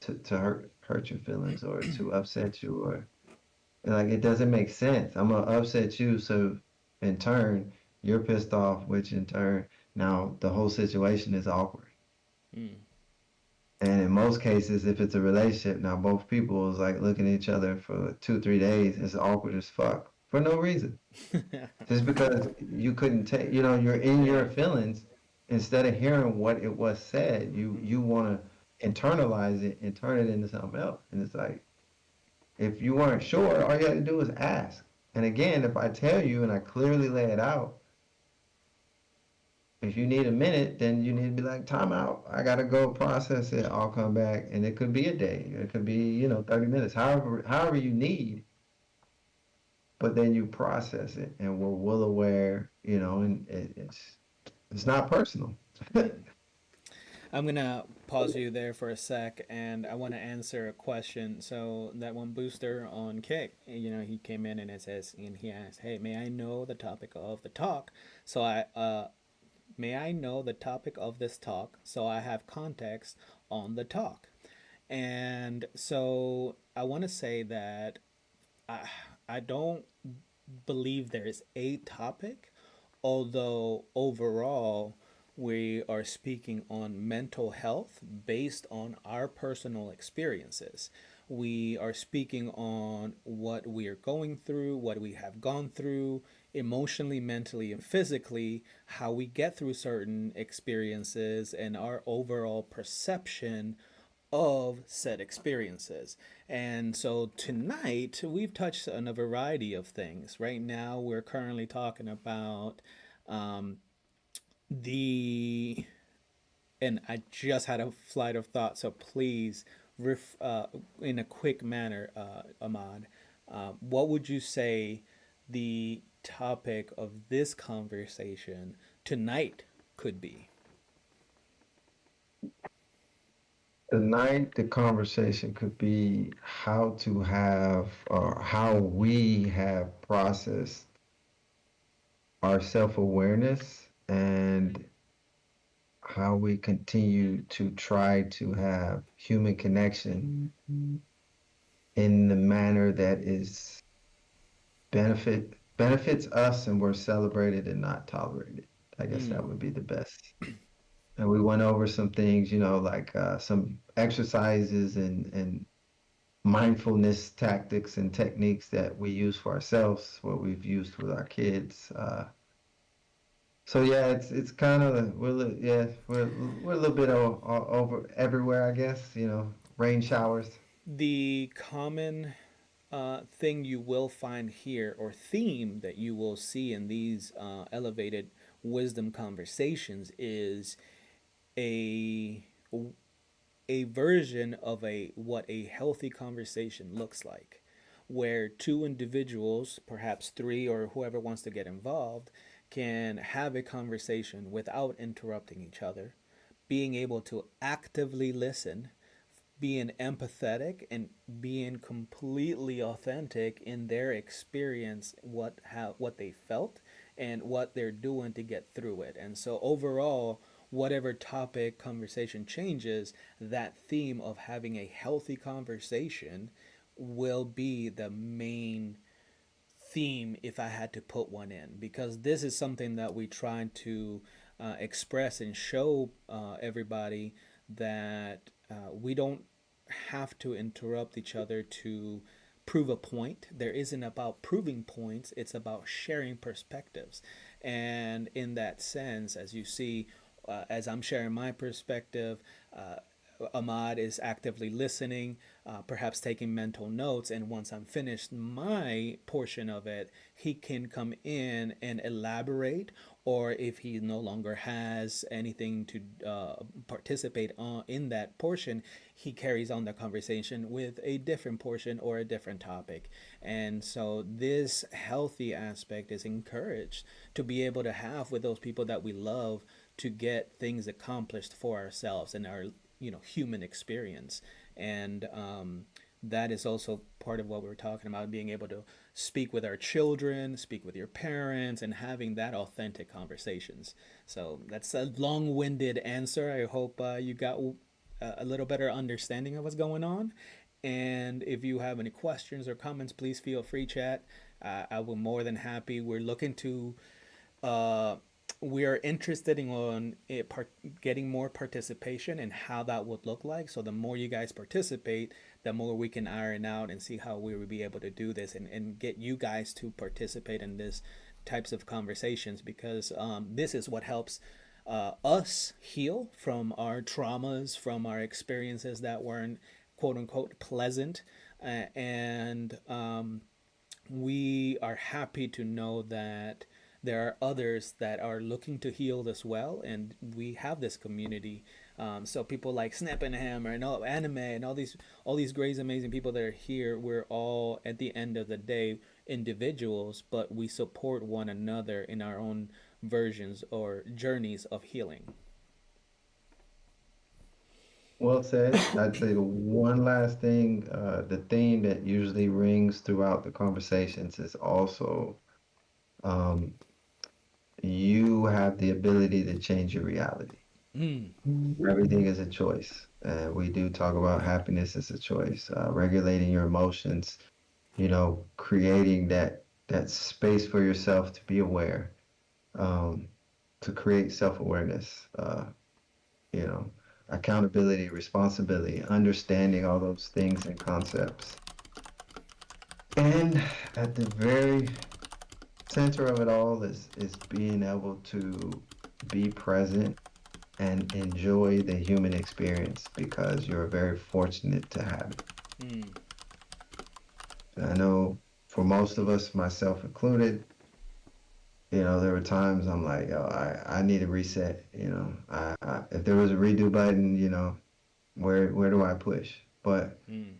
to hurt your feelings or to upset you, or like, it doesn't make sense. I'm gonna upset you, so in turn you're pissed off, which in turn now the whole situation is awkward. mm. And in most cases, if it's a relationship, now both people is like looking at each other for 2 3 days. It's awkward as fuck for no reason, just because you couldn't take. You're in Yeah. your feelings. Instead of hearing what it was said, you want to internalize it and turn it into something else. And it's like, if you weren't sure, all you had to do was ask. And again, if I tell you and I clearly lay it out, if you need a minute, then you need to be like, time out. I gotta go process it. I'll come back. And it could be a day. It could be, 30 minutes. However you need, but then you process it, and we're well aware, and it's not personal. Mm. I'm gonna pause you there for a sec, and I want to answer a question. So that one booster on Kick, he came in and it says, and he asked, "Hey, may I know the topic of the talk?" So may I know the topic of this talk so I have context on the talk. And so I want to say that I I don't believe there is a topic, although overall we are speaking on mental health based on our personal experiences. We are speaking on what we are going through, what we have gone through emotionally, mentally, and physically, how we get through certain experiences, and our overall perception of said experiences. And so tonight we've touched on a variety of things. Right now we're currently talking about um, the, and I just had a flight of thought, so please ref, in a quick manner, Ahmad, what would you say the topic of this conversation tonight could be? Tonight, the conversation could be how to have, or how we have processed our self-awareness and how we continue to try to have human connection in the manner that is benefits us and we're celebrated and not tolerated. I guess that Mm. would be the best. And we went over some things, like some exercises and mindfulness tactics and techniques that we use for ourselves, what we've used with our kids. So yeah, it's kind of we're a little bit over everywhere, I guess. Rain showers. The common thing you will find here, or theme that you will see in these elevated wisdom conversations, is a a version of a what a healthy conversation looks like, where two individuals, perhaps three or whoever wants to get involved, can have a conversation without interrupting each other, being able to actively listen, being empathetic, and being completely authentic in their experience, what they felt and what they're doing to get through it. And so overall, whatever topic conversation changes, that theme of having a healthy conversation will be the main theme if I had to put one in, because this is something that we try to express and show everybody, that we don't have to interrupt each other to prove a point. There isn't about proving points, it's about sharing perspectives. And in that sense, as you see, as I'm sharing my perspective, Ahmad is actively listening, perhaps taking mental notes. And once I'm finished my portion of it, he can come in and elaborate. Or if he no longer has anything to participate in that portion, he carries on the conversation with a different portion or a different topic. And so this healthy aspect is encouraged to be able to have with those people that we love, to get things accomplished for ourselves and our human experience. And that is also part of what we were talking about, being able to speak with our children, speak with your parents, and having that authentic conversations. So that's a long-winded answer. I hope you got a little better understanding of what's going on. And if you have any questions or comments, please feel free chat. I will more than happy. We're looking to uh, we are interested in on getting more participation and how that would look like. So the more you guys participate, the more we can iron out and see how we will be able to do this, and get you guys to participate in this types of conversations, because this is what helps us heal from our traumas, from our experiences that weren't quote unquote pleasant. And we are happy to know that there are others that are looking to heal as well, and we have this community. So people like Snap and Hammer and all anime and all these great amazing people that are here, we're all at the end of the day individuals, but we support one another in our own versions or journeys of healing. Well said. I'd say the one last thing, the theme that usually rings throughout the conversations is also um, you have the ability to change your reality. Mm. Everything is a choice. And we do talk about happiness as a choice, regulating your emotions, creating that space for yourself to be aware, um, to create self-awareness, you know, accountability, responsibility, understanding all those things and concepts. And at the very center of it all is being able to be present and enjoy the human experience because you're very fortunate to have it. Mm. I know for most of us, myself included, there were times I'm like, oh, I need a reset. If there was a redo button, where do I push? But Mm.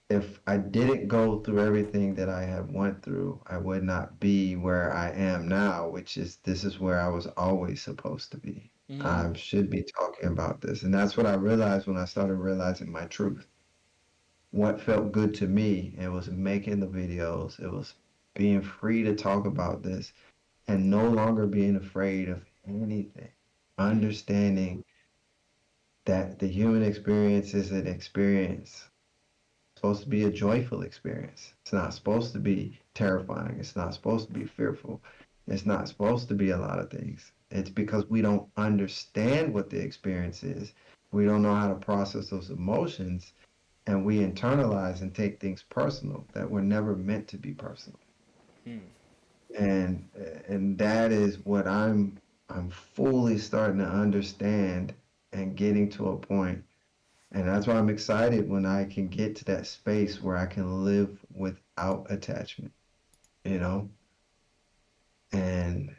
if I didn't go through everything that I have went through, I would not be where I am now, which is this is where I was always supposed to be. I Mm. should be talking about this. And that's what I realized when I started realizing my truth. What felt good to me, it was making the videos, it was being free to talk about this and no longer being afraid of anything. Mm. Understanding that the human experience is an experience supposed to be a joyful experience. It's not supposed to be terrifying. It's not supposed to be fearful. It's not supposed to be a lot of things. It's because we don't understand what the experience is. We don't know how to process those emotions, and we internalize and take things personal that were never meant to be personal. Mm. And and that is what I'm fully starting to understand and getting to a point, and that's why I'm excited when I can get to that space where I can live without attachment, you know? And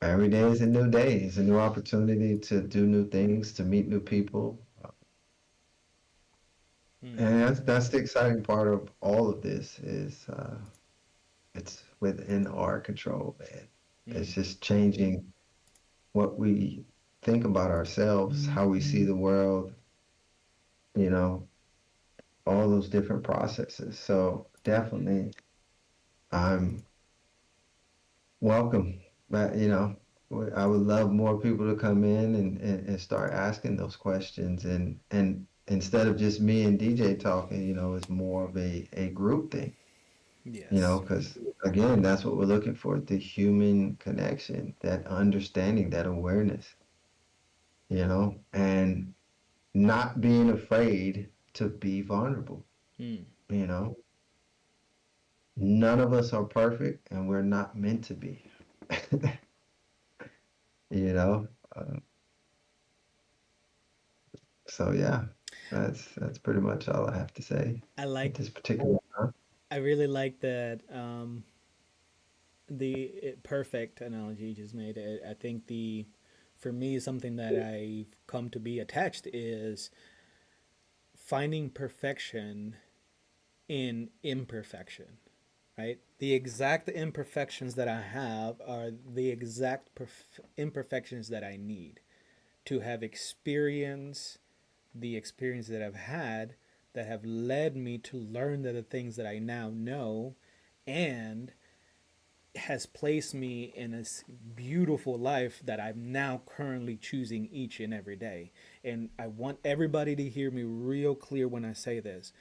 every day is a new day. It's a new opportunity to do new things, to meet new people. Mm. And that's the exciting part of all of this is it's within our control, man. Mm. It's just changing what we think about ourselves, how we see the world, you know, all those different processes. So definitely I'm welcome. But, I would love more people to come in and start asking those questions. And instead of just me and DJ talking, it's more of a group thing, Yes. because again, that's what we're looking for, the human connection, that understanding, that awareness, and not being afraid to be vulnerable, Mm. you know. None of us are perfect and we're not meant to be, you know. Uh, So yeah, that's pretty much all I have to say I at like. this particular time. I really like that. Perfect analogy you just made. I think for me, something that I've come to be attached is finding perfection in imperfection, right? The exact imperfections that I have are the exact imperfections that I need to have experience the experience that I've had that have led me to learn the things that I now know and has placed me in this beautiful life that I'm now currently choosing each and every day. And I want everybody to hear me real clear when I say this.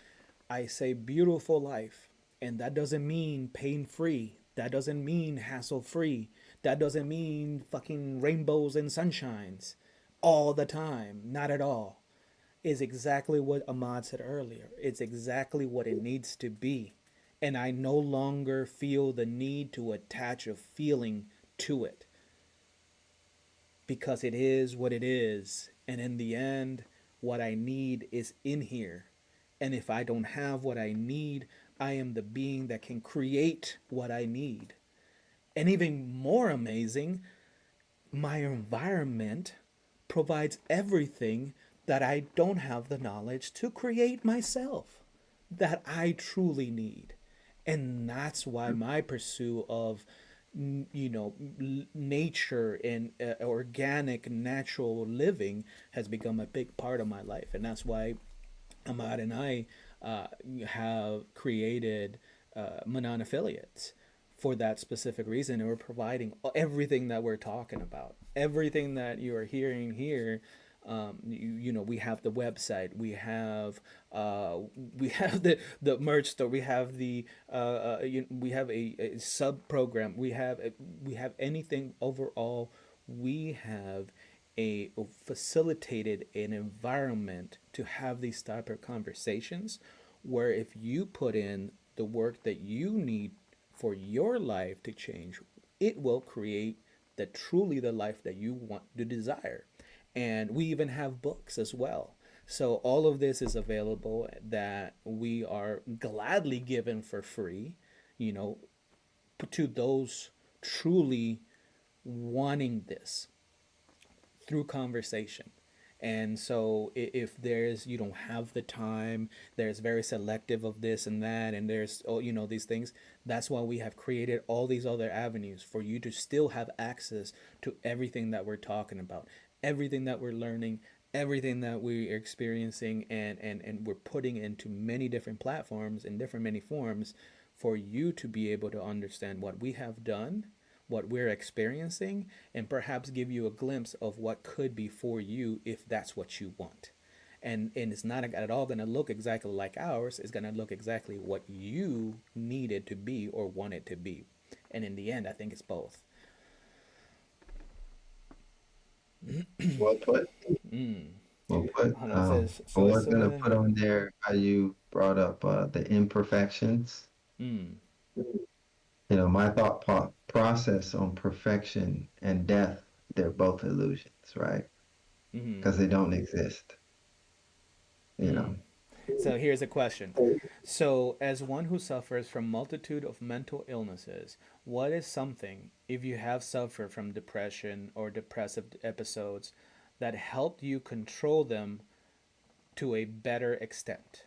I say beautiful life, and that doesn't mean pain free. That doesn't mean hassle free. That doesn't mean fucking rainbows and sunshines all the time. Not at all. Is exactly what Ahmad said earlier. It's exactly what it needs to be. And I no longer feel the need to attach a feeling to it because it is what it is. And in the end, what I need is in here. And if I don't have what I need, I am the being that can create what I need. And even more amazing, my environment provides everything that I don't have the knowledge to create myself that I truly need. And that's why my pursuit of nature and organic natural living has become a big part of my life, and that's why Ahmad and I have created Manon affiliates for that specific reason, and we're providing everything that we're talking about, everything that you are hearing here. We have the website, we have the merch store, we have we have a sub program, we have anything overall. We have a facilitated an environment to have these type of conversations where if you put in the work that you need for your life to change, it will create the life that you want to desire. And we even have books as well. So all of this is available that we are gladly given for free, you know, to those truly wanting this through conversation. And so if there's, you don't have the time, there's very selective of this and that, and there's, oh, these things. That's why we have created all these other avenues for you to still have access to everything that we're talking about, everything that we're learning, everything that we're experiencing, and we're putting into many different platforms in different many forms for you to be able to understand what we have done, what we're experiencing, and perhaps give you a glimpse of what could be for you if that's what you want. And it's not at all going to look exactly like ours. It's going to look exactly what you need it to be or want it to be. And in the end, I think it's both. Well put. Mm. Well put. Hold on, it says, I so it was gonna says, put on there how you brought up the imperfections. mm, You know, my process on perfection and death, they're both illusions, right? mm, Because they don't exist, you mm. know. So here's a question. So, as one who suffers from multitude of mental illnesses, what is something, if you have suffered from depression or depressive episodes, that helped you control them to a better extent?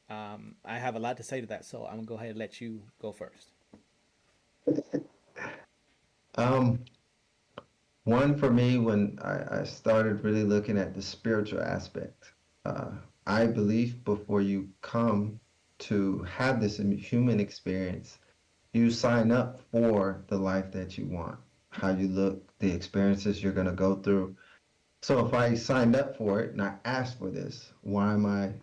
I have a lot to say to that, so I'm gonna go ahead and let you go first. Um, One for me, when I started really looking at the spiritual aspect, uh, I believe before you come to have this human experience, you sign up for the life that you want, how you look, the experiences you're going to go through. So if I signed up for it and I asked for this, why am I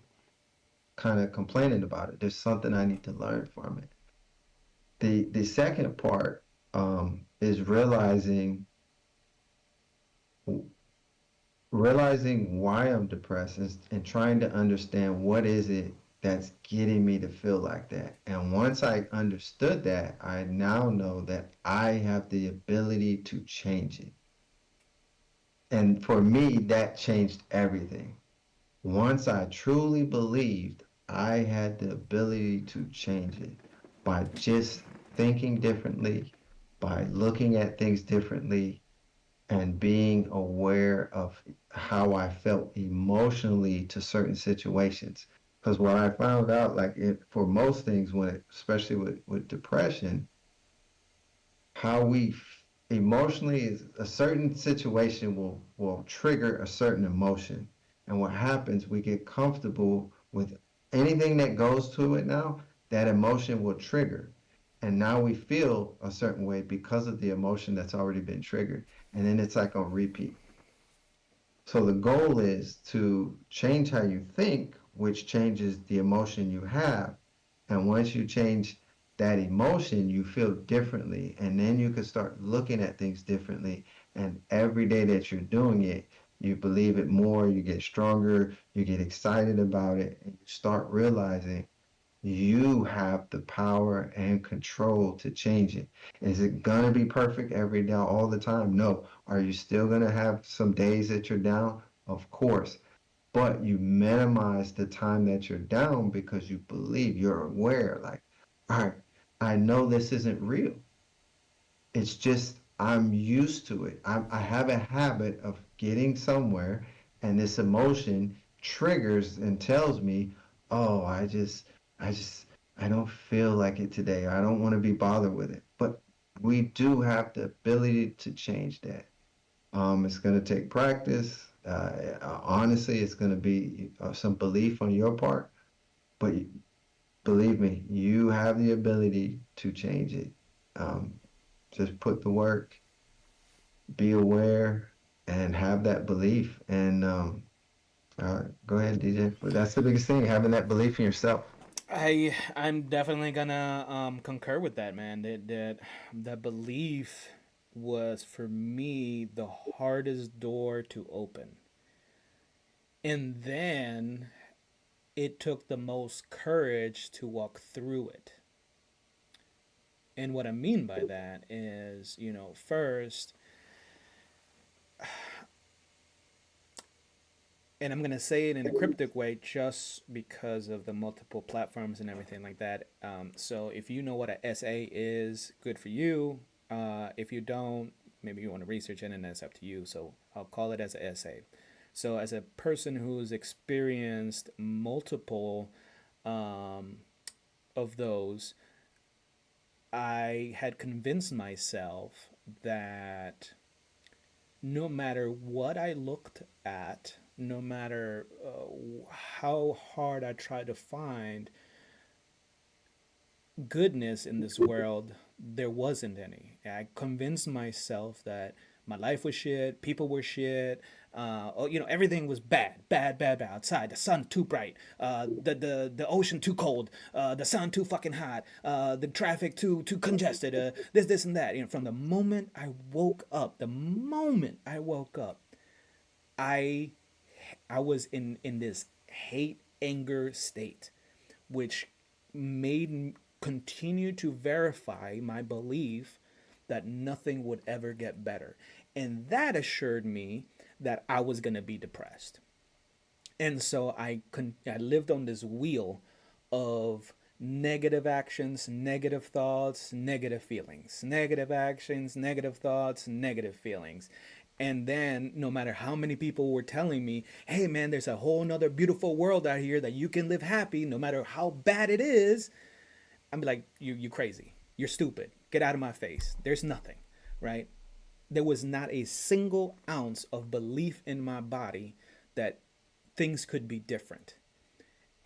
kind of complaining about it? There's something I need to learn from it. The second part is realizing why I'm depressed and trying to understand what is it that's getting me to feel like that. And once I understood that, I now know that I have the ability to change it. And for me, that changed everything. Once I truly believed I had the ability to change it by just thinking differently, by looking at things differently, and being aware of how I felt emotionally to certain situations. Because what I found out, like for most things, especially with depression, how emotionally is a certain situation will trigger a certain emotion, and what happens, we get comfortable with anything that goes to it now. That emotion will trigger, and now we feel a certain way because of the emotion that's already been triggered, and then it's like on repeat. So the goal is to change how you think, which changes the emotion you have. And once you change that emotion, you feel differently. And then you can start looking at things differently. And every day that you're doing it, you believe it more, you get stronger, you get excited about it, and you start realizing you have the power and control to change it. Is it gonna be perfect every day, all the time? No. Are you still gonna have some days that you're down? Of course. But you minimize the time that you're down because you believe, you're aware, like, all right, I know this isn't real. It's just I'm used to it. I have a habit of getting somewhere, and this emotion triggers and tells me, oh, I just, I don't feel like it today. I don't want to be bothered with it. But we do have the ability to change that. It's going to take practice. Honestly, it's going to be some belief on your part, but believe me, you have the ability to change it. Um, just put the work, be aware, and have that belief. And go ahead, DJ. But that's the biggest thing, having that belief in yourself. I'm definitely gonna concur with that, man. That belief was for me the hardest door to open, and then it took the most courage to walk through it. And what I mean by that is, first, and I'm gonna say it in a cryptic way, just because of the multiple platforms and everything like that. So if you know what a SA is, good for you. If you don't, maybe you want to research it, and that's up to you. So I'll call it as a SA. So, as a person who's experienced multiple um, of those, I had convinced myself that no matter what I looked at, no matter how hard I tried to find goodness in this world, there wasn't any. I convinced myself that my life was shit, people were shit, everything was bad, bad, bad, bad. Outside, the sun too bright, the ocean too cold, the sun too fucking hot, the traffic too congested, this and that. From the moment I woke up, I I was in this hate anger state, which made continue to verify my belief that nothing would ever get better. And that assured me that I was going to be depressed. And so I lived on this wheel of negative actions, negative thoughts, negative feelings, negative actions, negative thoughts, negative feelings. And then no matter how many people were telling me, hey man, there's a whole nother beautiful world out here that you can live happy no matter how bad it is, I'm like, you crazy. You're stupid. Get out of my face. There's nothing, right? There was not a single ounce of belief in my body that things could be different.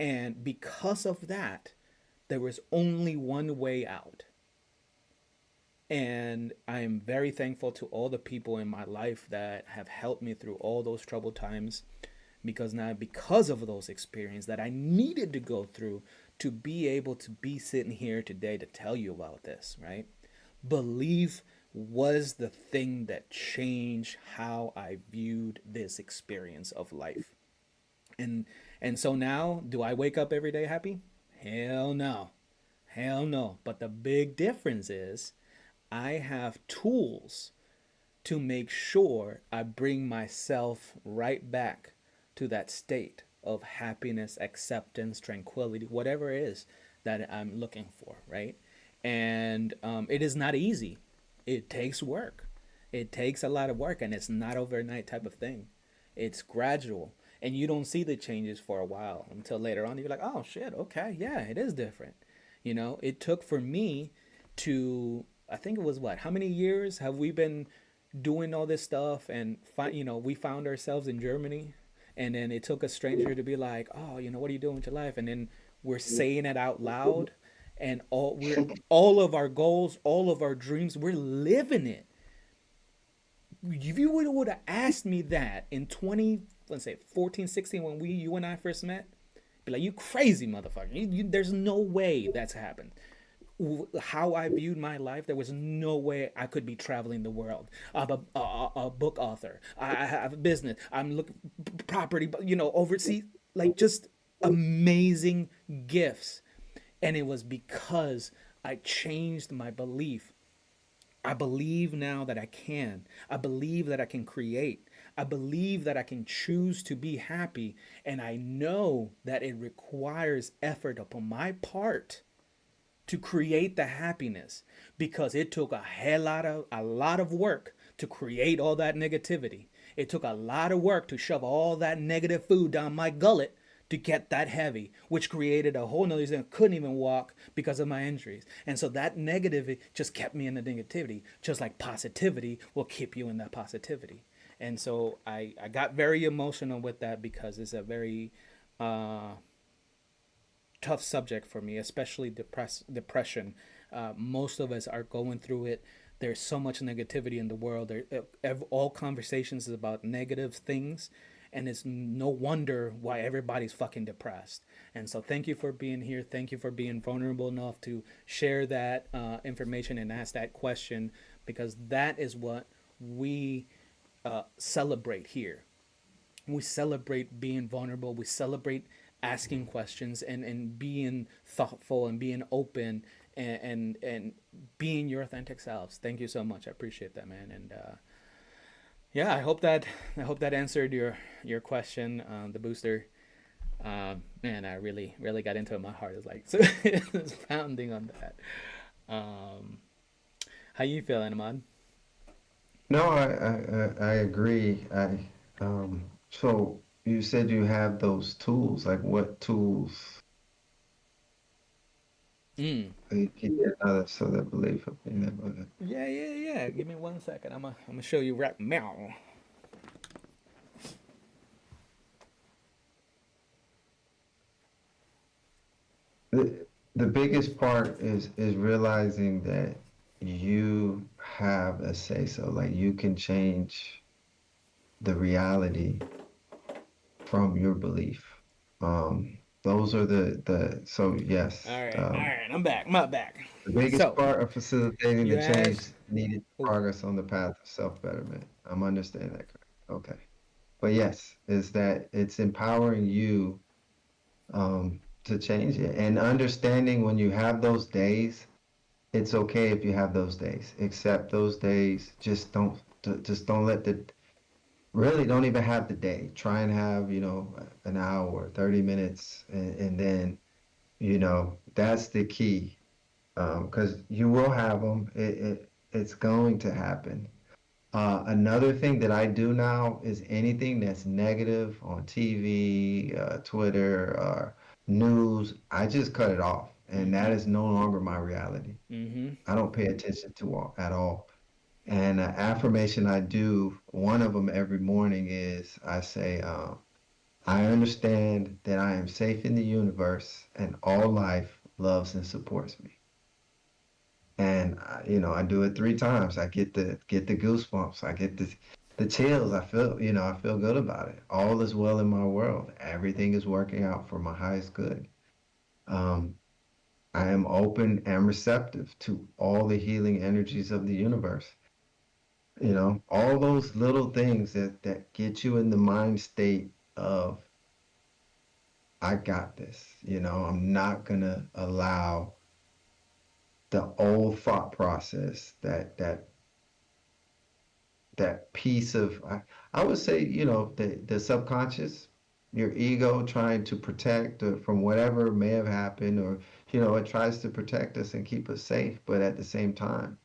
And because of that, there was only one way out. And I am very thankful to all the people in my life that have helped me through all those troubled times, because now, because of those experiences that I needed to go through to be able to be sitting here today to tell you about this, right? Belief was the thing that changed how I viewed this experience of life. And and so now, do I wake up every day happy? Hell no. Hell no. But the big difference is I have tools to make sure I bring myself right back to that state of happiness, acceptance, tranquility, whatever it is that I'm looking for, right? And it is not easy. It takes work. It takes a lot of work, and it's not overnight type of thing. It's gradual, and you don't see the changes for a while until later on. You're like, oh shit, okay, yeah, it is different. It took for me to, I think it was what? How many years have we been doing all this stuff? And we found ourselves in Germany, and then it took a stranger to be like, oh, what are you doing with your life? And then we're saying it out loud, and all of our goals, all of our dreams, we're living it. If you would have asked me that in 14, 16, when you and I first met, be like, you crazy motherfucker. There's no way that's happened. How I viewed my life, there was no way I could be traveling the world. I'm a book author. I have a business. I'm looking property, overseas, like just amazing gifts. And it was because I changed my belief. I believe now that I can. I believe that I can create. I believe that I can choose to be happy. And I know that it requires effort upon my part to create the happiness, because it took a lot of work to create all that negativity. It took a lot of work to shove all that negative food down my gullet to get that heavy, which created a whole nother thing. I couldn't even walk because of my injuries. And so that negativity just kept me in the negativity, just like positivity will keep you in that positivity. And so I got very emotional with that, because it's a very tough subject for me, especially depression. Most of us are going through it. There's so much negativity in the world. All conversations is about negative things, and it's no wonder why everybody's fucking depressed. And so thank you for being here. Thank you for being vulnerable enough to share that information and ask that question, because that is what we celebrate here. We celebrate being vulnerable. We celebrate asking questions and being thoughtful and being open and being your authentic selves. Thank you so much. I appreciate that, man. And yeah, I hope that answered your question, the booster. Man, I really got into it. My heart is like it's pounding on that. How you feeling, Ahmad? No, I agree. So you said you have those tools. Like what tools Mm. can get another so that belief of being able to Yeah, yeah, yeah. Give me 1 second. I'm gonna show you right now. the biggest part is realizing that you have a say so. Like you can change the reality from your belief. Those are the so yes. All right. I'm back. I'm back. The biggest So part of facilitating you the asked. change needed Oh, progress on the path of self-betterment. I'm understanding that correct. Okay. But yes, is that it's empowering you to change it and understanding when you have those days, it's okay if you have those days. Accept those days. Just don't let the really don't even have the day. Try and have, an hour, 30 minutes and then, that's the key. Because you will have them. It's going to happen. Another thing that I do now is anything that's negative on TV, Twitter, or news, I just cut it off. And that mm-hmm, is no longer my reality. mm-hmm, I don't pay attention to at all. And affirmation I do, one of them every morning is I say, I understand that I am safe in the universe and all life loves and supports me. And I do it 3 times. I get the goosebumps. I get the chills. I feel good about it. All is well in my world. Everything is working out for my highest good. Um, I am open and receptive to all the healing energies of the universe. All those little things that get you in the mind state of I got this. I'm not gonna allow the old thought process that piece of I would say the subconscious, your ego trying to protect from whatever may have happened, or it tries to protect us and keep us safe, but at the same time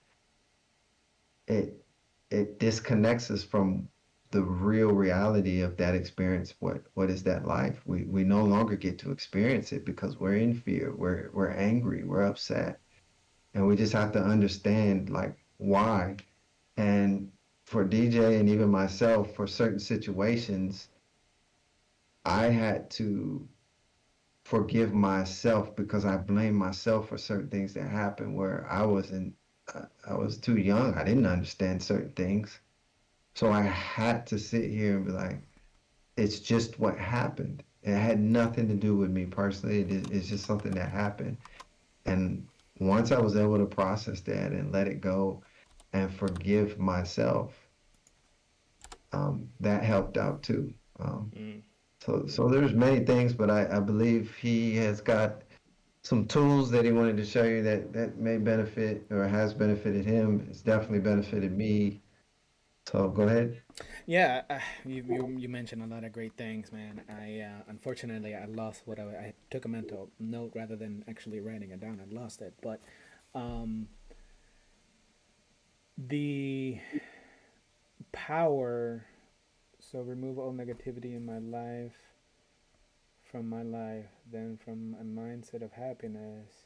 it it disconnects us from the real reality of that experience. What is that life? We no longer get to experience it because we're in fear, we're angry, we're upset, and we just have to understand like why. And for DJ and even myself, for certain situations, I had to forgive myself because I blame myself for certain things that happened where I was too young. I didn't understand certain things. So I had to sit here and be like, it's just what happened. It had nothing to do with me personally. It's just something that happened. And once I was able to process that and let it go and forgive myself, that helped out too. Um, mm. so there's many things, but I believe he has got some tools that he wanted to show you that may benefit or has benefited him. It's definitely benefited me. So go ahead. Yeah, you mentioned a lot of great things, man. I unfortunately I lost what I took a mental note rather than actually writing it down. I lost it, but um, the power. So remove all negativity in my life from my life, then from a mindset of happiness,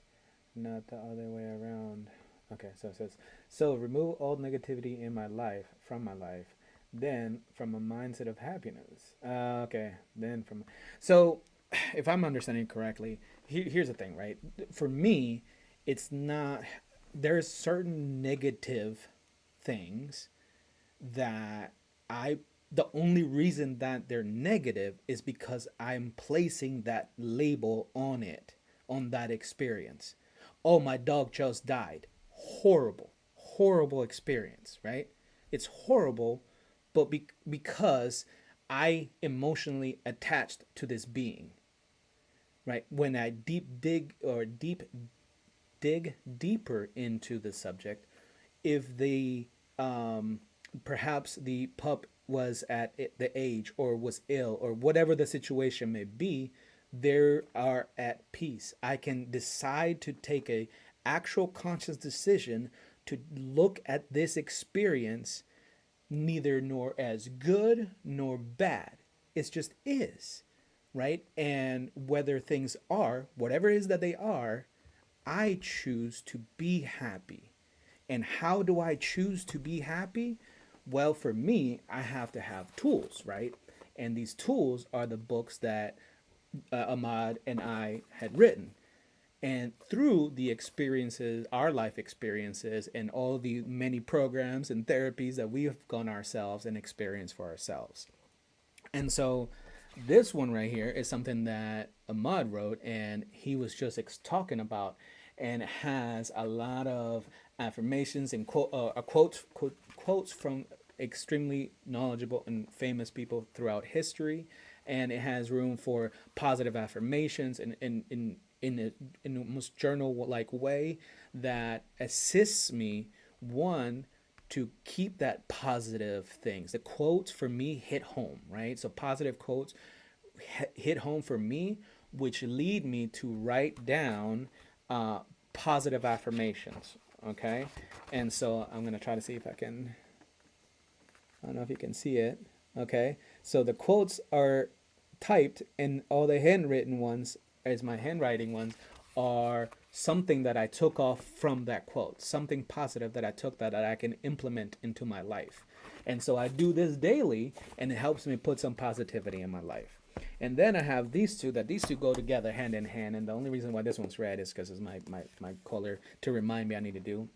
not the other way around. Okay, so it says, so remove all negativity in my life from my life, then from a mindset of happiness. Okay, then from. So, if I'm understanding correctly, here's the thing, right? For me, it's not. There's certain negative things that I the only reason that they're negative is because I'm placing that label on it, on that experience. Oh, my dog just died. Horrible, horrible experience, right? It's horrible, but because I emotionally attached to this being, right? When I deep dig deeper into the subject, if the perhaps the pup was at the age or was ill or whatever the situation may be, they are at peace. I can decide to take a actual conscious decision to look at this experience neither nor as good nor bad. It just is, right? And whether things are, whatever it is that they are, I choose to be happy. And how do I choose to be happy? Well, for me, I have to have tools, right? And these tools are the books that Ahmad and I had written. And through the experiences, our life experiences, and all the many programs and therapies that we have gone ourselves and experienced for ourselves. And so this one right here is something that Ahmad wrote, and he was just talking about, and it has a lot of affirmations and quotes from extremely knowledgeable and famous people throughout history, and it has room for positive affirmations in a almost journal like way that assists me, one, to keep that positive things. The quotes for me hit home, right? So positive quotes hit home for me, which lead me to write down uh, positive affirmations. Okay, and so I'm gonna try to see if I can. I don't know if you can see it. Okay, so the quotes are typed, and all the handwritten ones, as my handwriting ones, are something that I took off from that quote, something positive that I took that I can implement into my life. And so I do this daily, and it helps me put some positivity in my life. And then I have these two, that these two go together hand in hand. And the only reason why this one's red is because it's my color to remind me I need to do.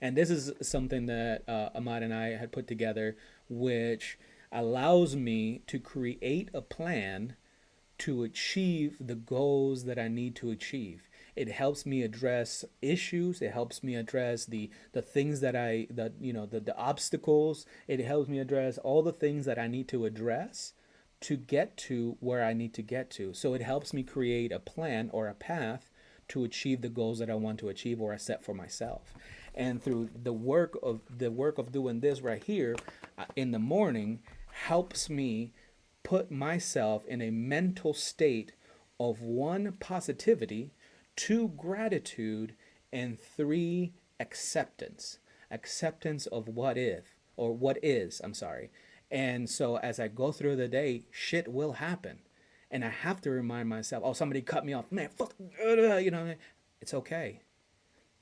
And this is something that Ahmad and I had put together, which allows me to create a plan to achieve the goals that I need to achieve. It helps me address issues. It helps me address the things that the obstacles. It helps me address all the things that I need to address to get to where I need to get to. So it helps me create a plan or a path to achieve the goals that I want to achieve or I set for myself. And through the work of doing this right here in the morning helps me put myself in a mental state of one, positivity, two, gratitude, and three, acceptance. Acceptance of what if, or what is, I'm sorry. And so as I go through the day, shit will happen. And I have to remind myself, oh, somebody cut me off. Man, fuck, it's okay.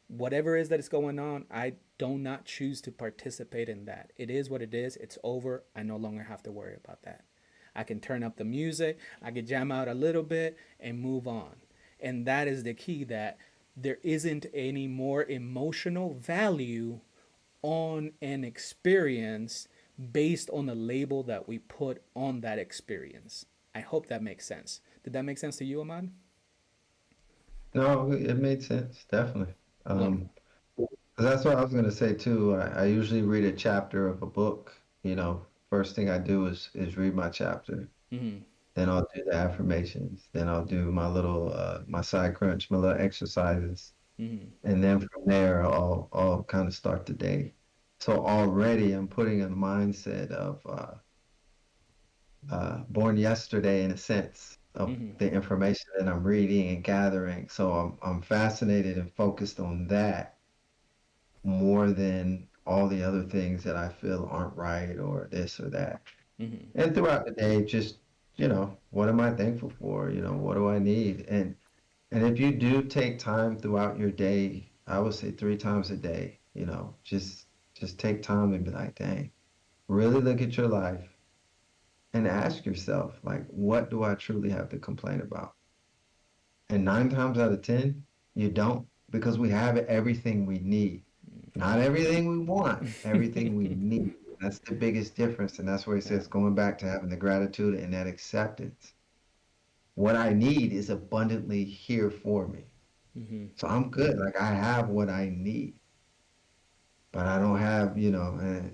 Whatever it is that is going on, I do not choose to participate in that. It is what it is. It's over. I no longer have to worry about that. I can turn up the music, I can jam out a little bit and move on. And that is the key, that there isn't any more emotional value on an experience based on the label that we put on that experience. I hope that makes sense. Did that make sense to you, Ahmad? No, it made sense, definitely. Um, Wonderful. 'Cause that's what I was gonna say too. I usually read a chapter of a book. First thing I do is read my chapter. Mm-hmm. Then I'll do the affirmations. Then I'll do my little my side crunch, my little exercises, Mm-hmm. and then from there I'll kind of start the day. So already I'm putting in a mindset of born yesterday in a sense of Mm-hmm. the information that I'm reading and gathering. So I'm fascinated and focused on that more than all the other things that I feel aren't right or this or that. Mm-hmm. And throughout the day, just, what am I thankful for? What do I need? And if you do take time throughout your day, I would say 3 times a day, just take time and be like, dang, really look at your life and ask yourself, like, what do I truly have to complain about? And 9 times out of 10, you don't, because we have everything we need. Not everything we want, everything we need. That's the biggest difference. And that's where it Yeah. says going back to having the gratitude and that acceptance. What I need is abundantly here for me. Mm-hmm. So I'm good. Like I have what I need, but I don't have,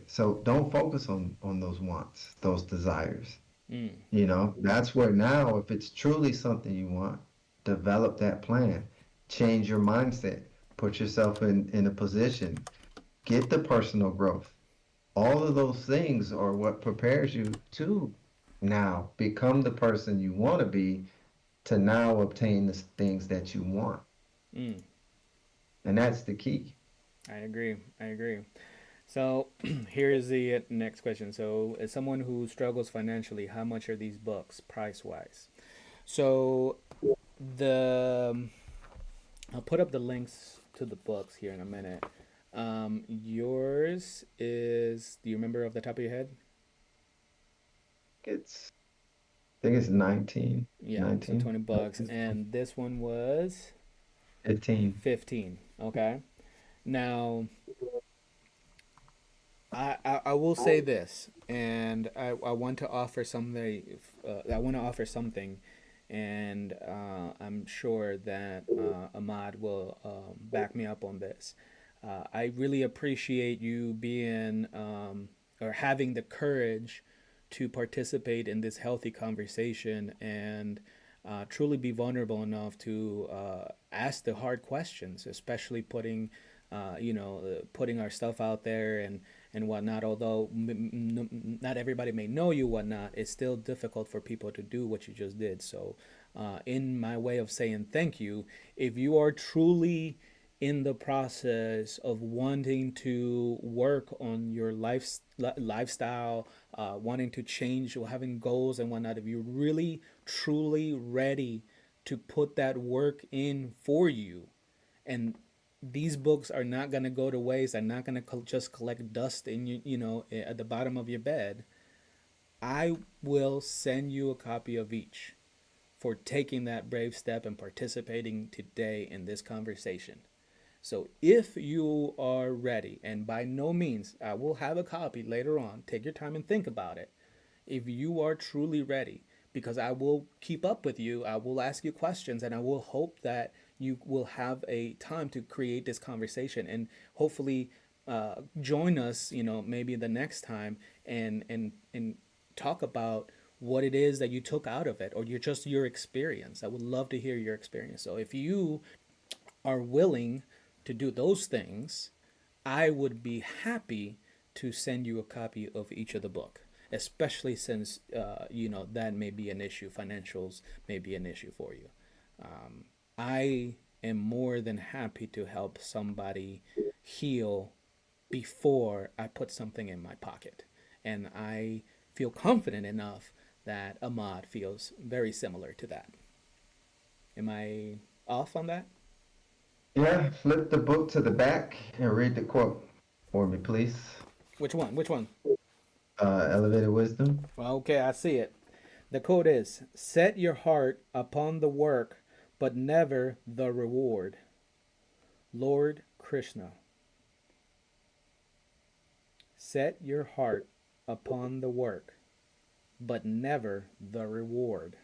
so don't focus on those wants, those desires. Mm. That's where now, if it's truly something you want, develop that plan, change your mindset, put yourself in a position, get the personal growth. All of those things are what prepares you to now become the person you want to be, to now obtain the things that you want. Mm. And that's the key. I agree. I agree. So here is the next question. So, as someone who struggles financially, how much are these books price wise? So the I'll put up the links to the books here in a minute. Yours is. Do you remember off the top of your head? It's I think it's 19, Yeah, so 19, 20 bucks, and this one was 15. 15. Okay. Now, I will say this, and I want to offer something. I want to offer something, and I'm sure that Ahmad will back me up on this. I really appreciate you being or having the courage to participate in this healthy conversation and truly be vulnerable enough to ask the hard questions, especially putting our stuff out there and whatnot. Although not everybody may know you, whatnot, it's still difficult for people to do what you just did. So, in my way of saying thank you, if you are truly in the process of wanting to work on your lifestyle, wanting to change or having goals and whatnot, if you're really truly ready to put that work in for you, and these books are not going to go to waste, are not going to just collect dust in at the bottom of your bed. I will send you a copy of each for taking that brave step and participating today in this conversation. So if you are ready, and by no means, I will have a copy later on, take your time and think about it. If you are truly ready, because I will keep up with you, I will ask you questions, and I will hope that you will have a time to create this conversation and hopefully join us, maybe the next time and talk about what it is that you took out of it or your experience. I would love to hear your experience. So if you are willing to do those things, I would be happy to send you a copy of each of the book, especially since that may be an issue. Financials may be an issue for you. I am more than happy to help somebody heal before I put something in my pocket, and I feel confident enough that Ahmad feels very similar to that. Am I off on that? Yeah, flip the book to the back and read the quote for me, please. Which one? Which one? Elevated wisdom. Okay, I see it. The quote is: set your heart upon the work, but never the reward. Lord Krishna. Set your heart upon the work, but never the reward.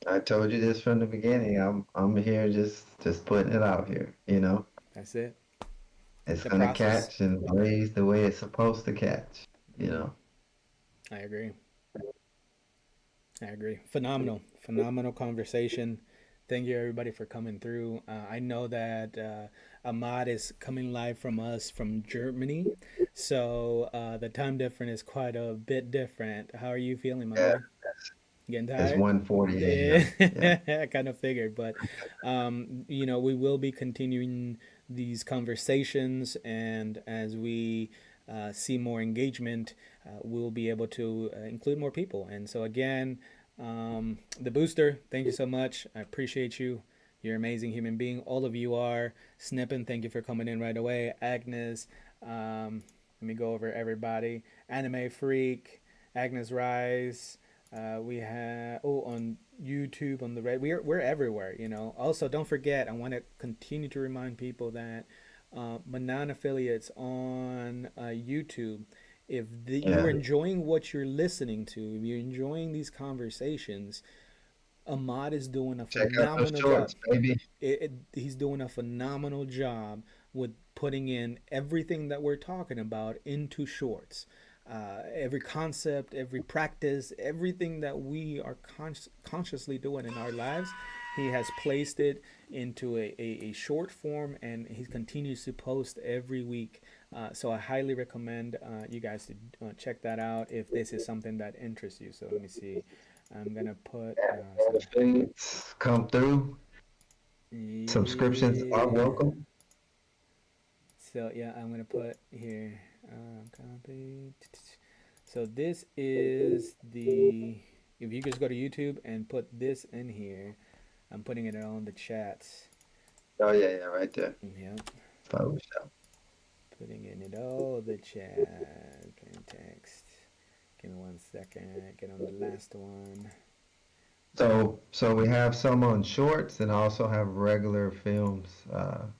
I told you this from the beginning. I'm here just putting it out here, you know. That's it. It's The gonna process. catch and blaze the way it's supposed to catch, you Mm, know. I agree. I agree. Phenomenal, phenomenal conversation. Thank you everybody for coming through. I know that Ahmad is coming live from us from Germany, so the time difference is quite a bit different. How are you feeling, my Yeah, man? Getting it's tired? 1:40 Yeah, a.m. Yeah. I kind of figured, but we will be continuing these conversations, and as we see more engagement, we'll be able to include more people. And so again, the booster, thank you so much. I appreciate you. You're an amazing human being. All of you are. Snippin, thank you for coming in right away. Agnes, let me go over everybody. Anime Freak, Agnes Rise. We have on YouTube on the red. We're everywhere. Also, don't forget. I want to continue to remind people that Manan affiliates on YouTube. If you're Yeah. enjoying what you're listening to, if you're enjoying these conversations, Ahmad is doing a Check out those phenomenal job. shorts, baby. He's doing a phenomenal job with putting in everything that we're talking about into shorts. Every concept, every practice, everything that we are consciously doing in our lives, he has placed it into a short form, and he continues to post every week. So I highly recommend you guys to check that out if this is something that interests you. So let me see. I'm gonna put All the feeds come through. Subscriptions are yeah. welcome. So yeah, I'm gonna put here copy. So this is the. If you just go to YouTube and put this in here, I'm putting it on the chats. Oh yeah, yeah, right there. Yep, Photoshop. putting it in all the chat. Plain text. Give me 1 second. Get on the last one. So we have some on shorts and also have regular films,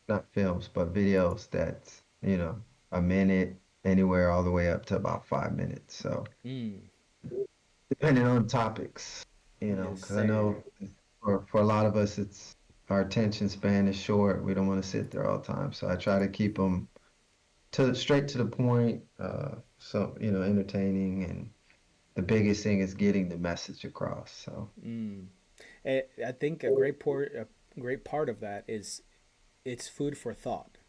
not films, but videos that's, a minute, anywhere all the way up to about 5 minutes. So Mm, depending on topics, yes, because I sir. know for a lot of us, it's our attention span is short. We don't want to sit there all the time. So I try to keep them to straight to the point, so, entertaining. And the biggest thing is getting the message across. So Mm. I think a great part of that is it's food for thought.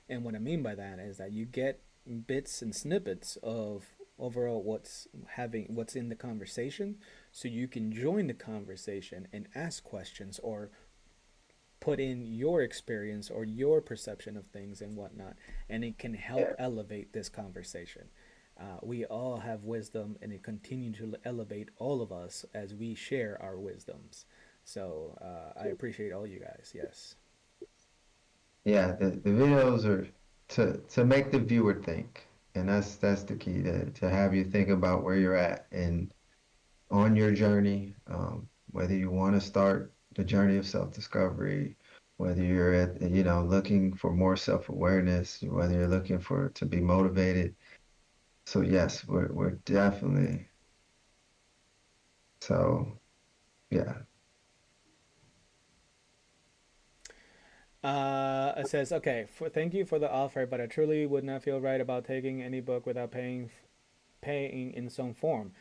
And what I mean by that is that you get bits and snippets of overall what's in the conversation, so you can join the conversation and ask questions or put in your experience or your perception of things and whatnot, and it can help yeah, elevate this conversation. We all have wisdom, and it continues to elevate all of us as we share our wisdoms. So I appreciate all you guys. Yes. yeah, the videos are to make the viewer think, and that's the key to have you think about where you're at and on your journey, whether you want to start the journey of self-discovery, whether you're looking for more self-awareness, whether you're looking for to be motivated. So yes, we're definitely so yeah. It says, okay, thank you for the offer, but I truly would not feel right about taking any book without paying in some form.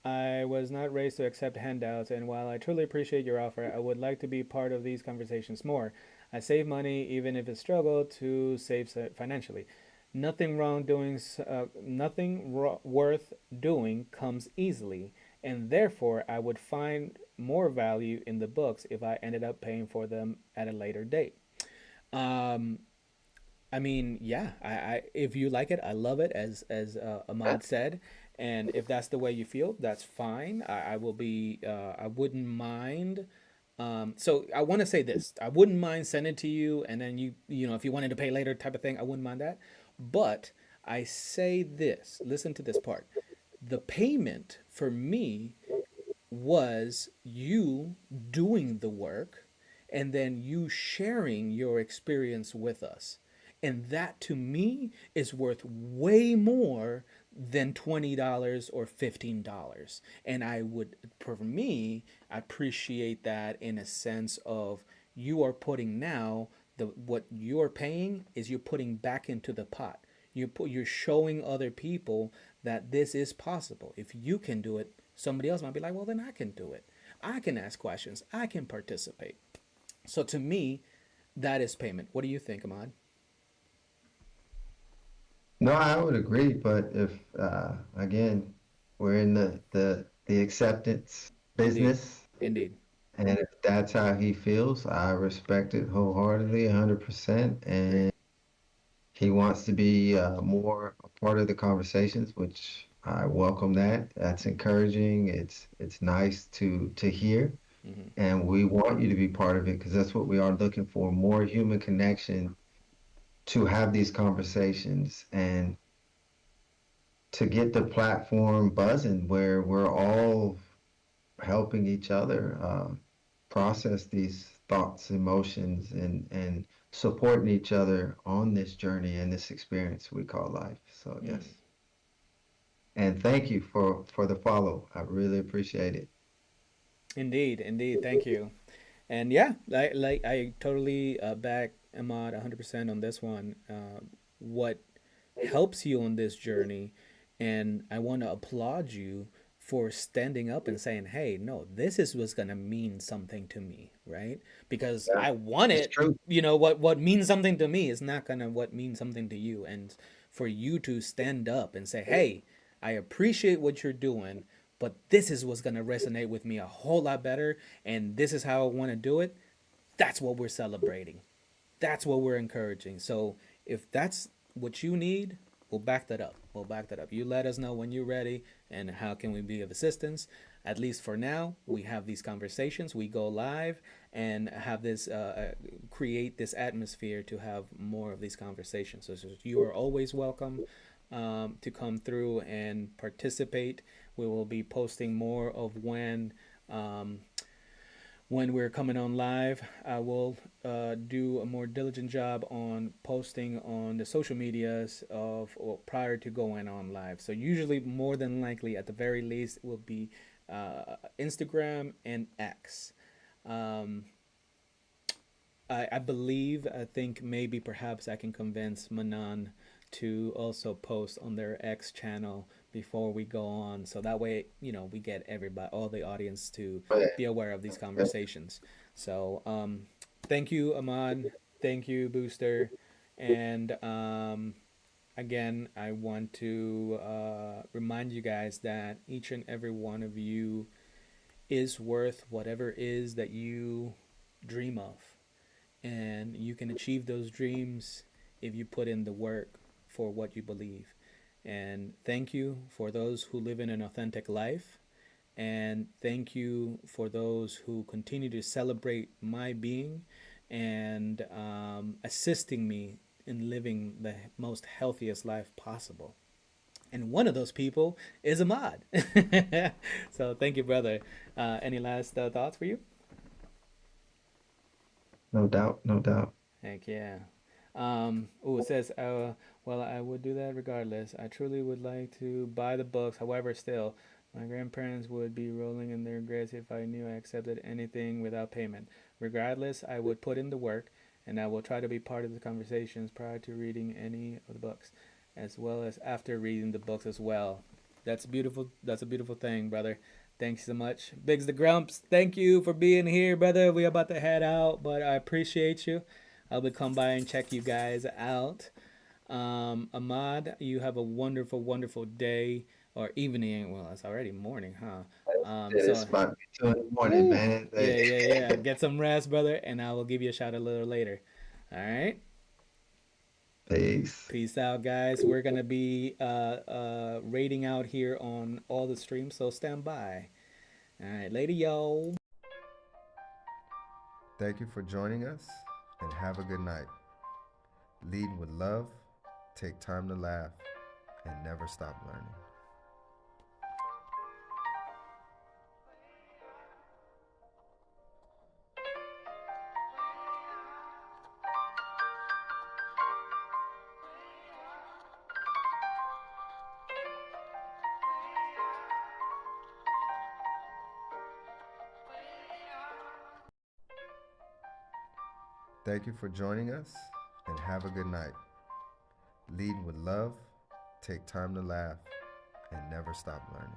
I was not raised to accept handouts, and while I truly appreciate your offer, I would like to be part of these conversations more. I save money, even if it's struggle to save financially. Nothing worth doing comes easily, and therefore I would find more value in the books if I ended up paying for them at a later date. Um, I mean, yeah, if you like it, I love it, as Ahmad said, and if that's the way you feel, that's fine. I will be. I wouldn't mind. So I want to say this: I wouldn't mind sending it to you, and then if you wanted to pay later, type of thing, I wouldn't mind that. But I say this: listen to this part. The payment for me was you doing the work and then you sharing your experience with us. And that to me is worth way more than $20 or $15. And I would, for me, appreciate that in a sense of you are putting now the what you're paying is you're putting back into the pot. You're showing other people that this is possible. If you can do it, somebody else might be like, well, then I can do it. I can ask questions. I can participate. So to me, that is payment. What do you think, Ahmad? No, I would agree, but if again, we're in the acceptance Indeed. business, Indeed. and if that's how he feels, I respect it wholeheartedly, 100%. Agree. And he wants to be more a part of the conversations, which I welcome that. That's encouraging. It's nice to hear, Mm-hmm. and we want you to be part of it because that's what we are looking for, more human connection to have these conversations and to get the platform buzzing where we're all helping each other process these thoughts, emotions, and supporting each other on this journey and this experience we call life. So Mm. yes, and thank you for the follow. I really appreciate it. Indeed. Indeed. Thank you. And yeah, like I totally back Ahmad 100% on this one. What helps you on this journey, and I want to applaud you for standing up and saying, "Hey, no, this is what's gonna mean something to me, right? Because Yeah, I want it's it. true. What means something to me is not gonna what means something to you, and for you to stand up and say, "Hey, I appreciate what you're doing." But this is what's going to resonate with me a whole lot better, and this is how I want to do it. That's what we're celebrating. That's what we're encouraging. So if that's what you need, we'll back that up. We'll back that up. You let us know when you're ready and how can we be of assistance. At least for now, we have these conversations. We go live and have this create this atmosphere to have more of these conversations. So you are always welcome to come through and participate. We will be posting more of when we're coming on live. I will do a more diligent job on posting on the social medias of or prior to going on live. So usually, more than likely, at the very least, it will be Instagram and X. Um, I think maybe perhaps I can convince Manan to also post on their X channel before we go on. So that way, we get everybody, all the audience to be aware of these conversations. So thank you, Ahmad. Thank you, Booster. And again, I want to remind you guys that each and every one of you is worth whatever it is that you dream of, and you can achieve those dreams if you put in the work for what you believe. And thank you for those who live in an authentic life. And thank you for those who continue to celebrate my being and assisting me in living the most healthiest life possible. And one of those people is Ahmad. So thank you, brother. Any last thoughts for you? No doubt, no doubt. Heck yeah. It says, well, I would do that regardless. I truly would like to buy the books. However, still, my grandparents would be rolling in their graves if I knew I accepted anything without payment. Regardless, I would put in the work, and I will try to be part of the conversations prior to reading any of the books, as well as after reading the books as well. That's beautiful. That's a beautiful thing, brother. Thanks so much. Biggs the Grumps, thank you for being here, brother. We about to head out, but I appreciate you. I'll be come by and check you guys out. Ahmad, you have a wonderful, wonderful day or evening. Well, it's already morning, huh? It's So, about 2 in the morning, woo, man. yeah, yeah, yeah. Get some rest, brother, and I will give you a shout a little later. All right. Peace. Peace out, guys. We're gonna be rating out here on all the streams, so stand by. All right, later, yo. Thank you for joining us and have a good night. Lead with love, take time to laugh, and never stop learning. Thank you for joining us and have a good night. Lead with love, take time to laugh, and never stop learning.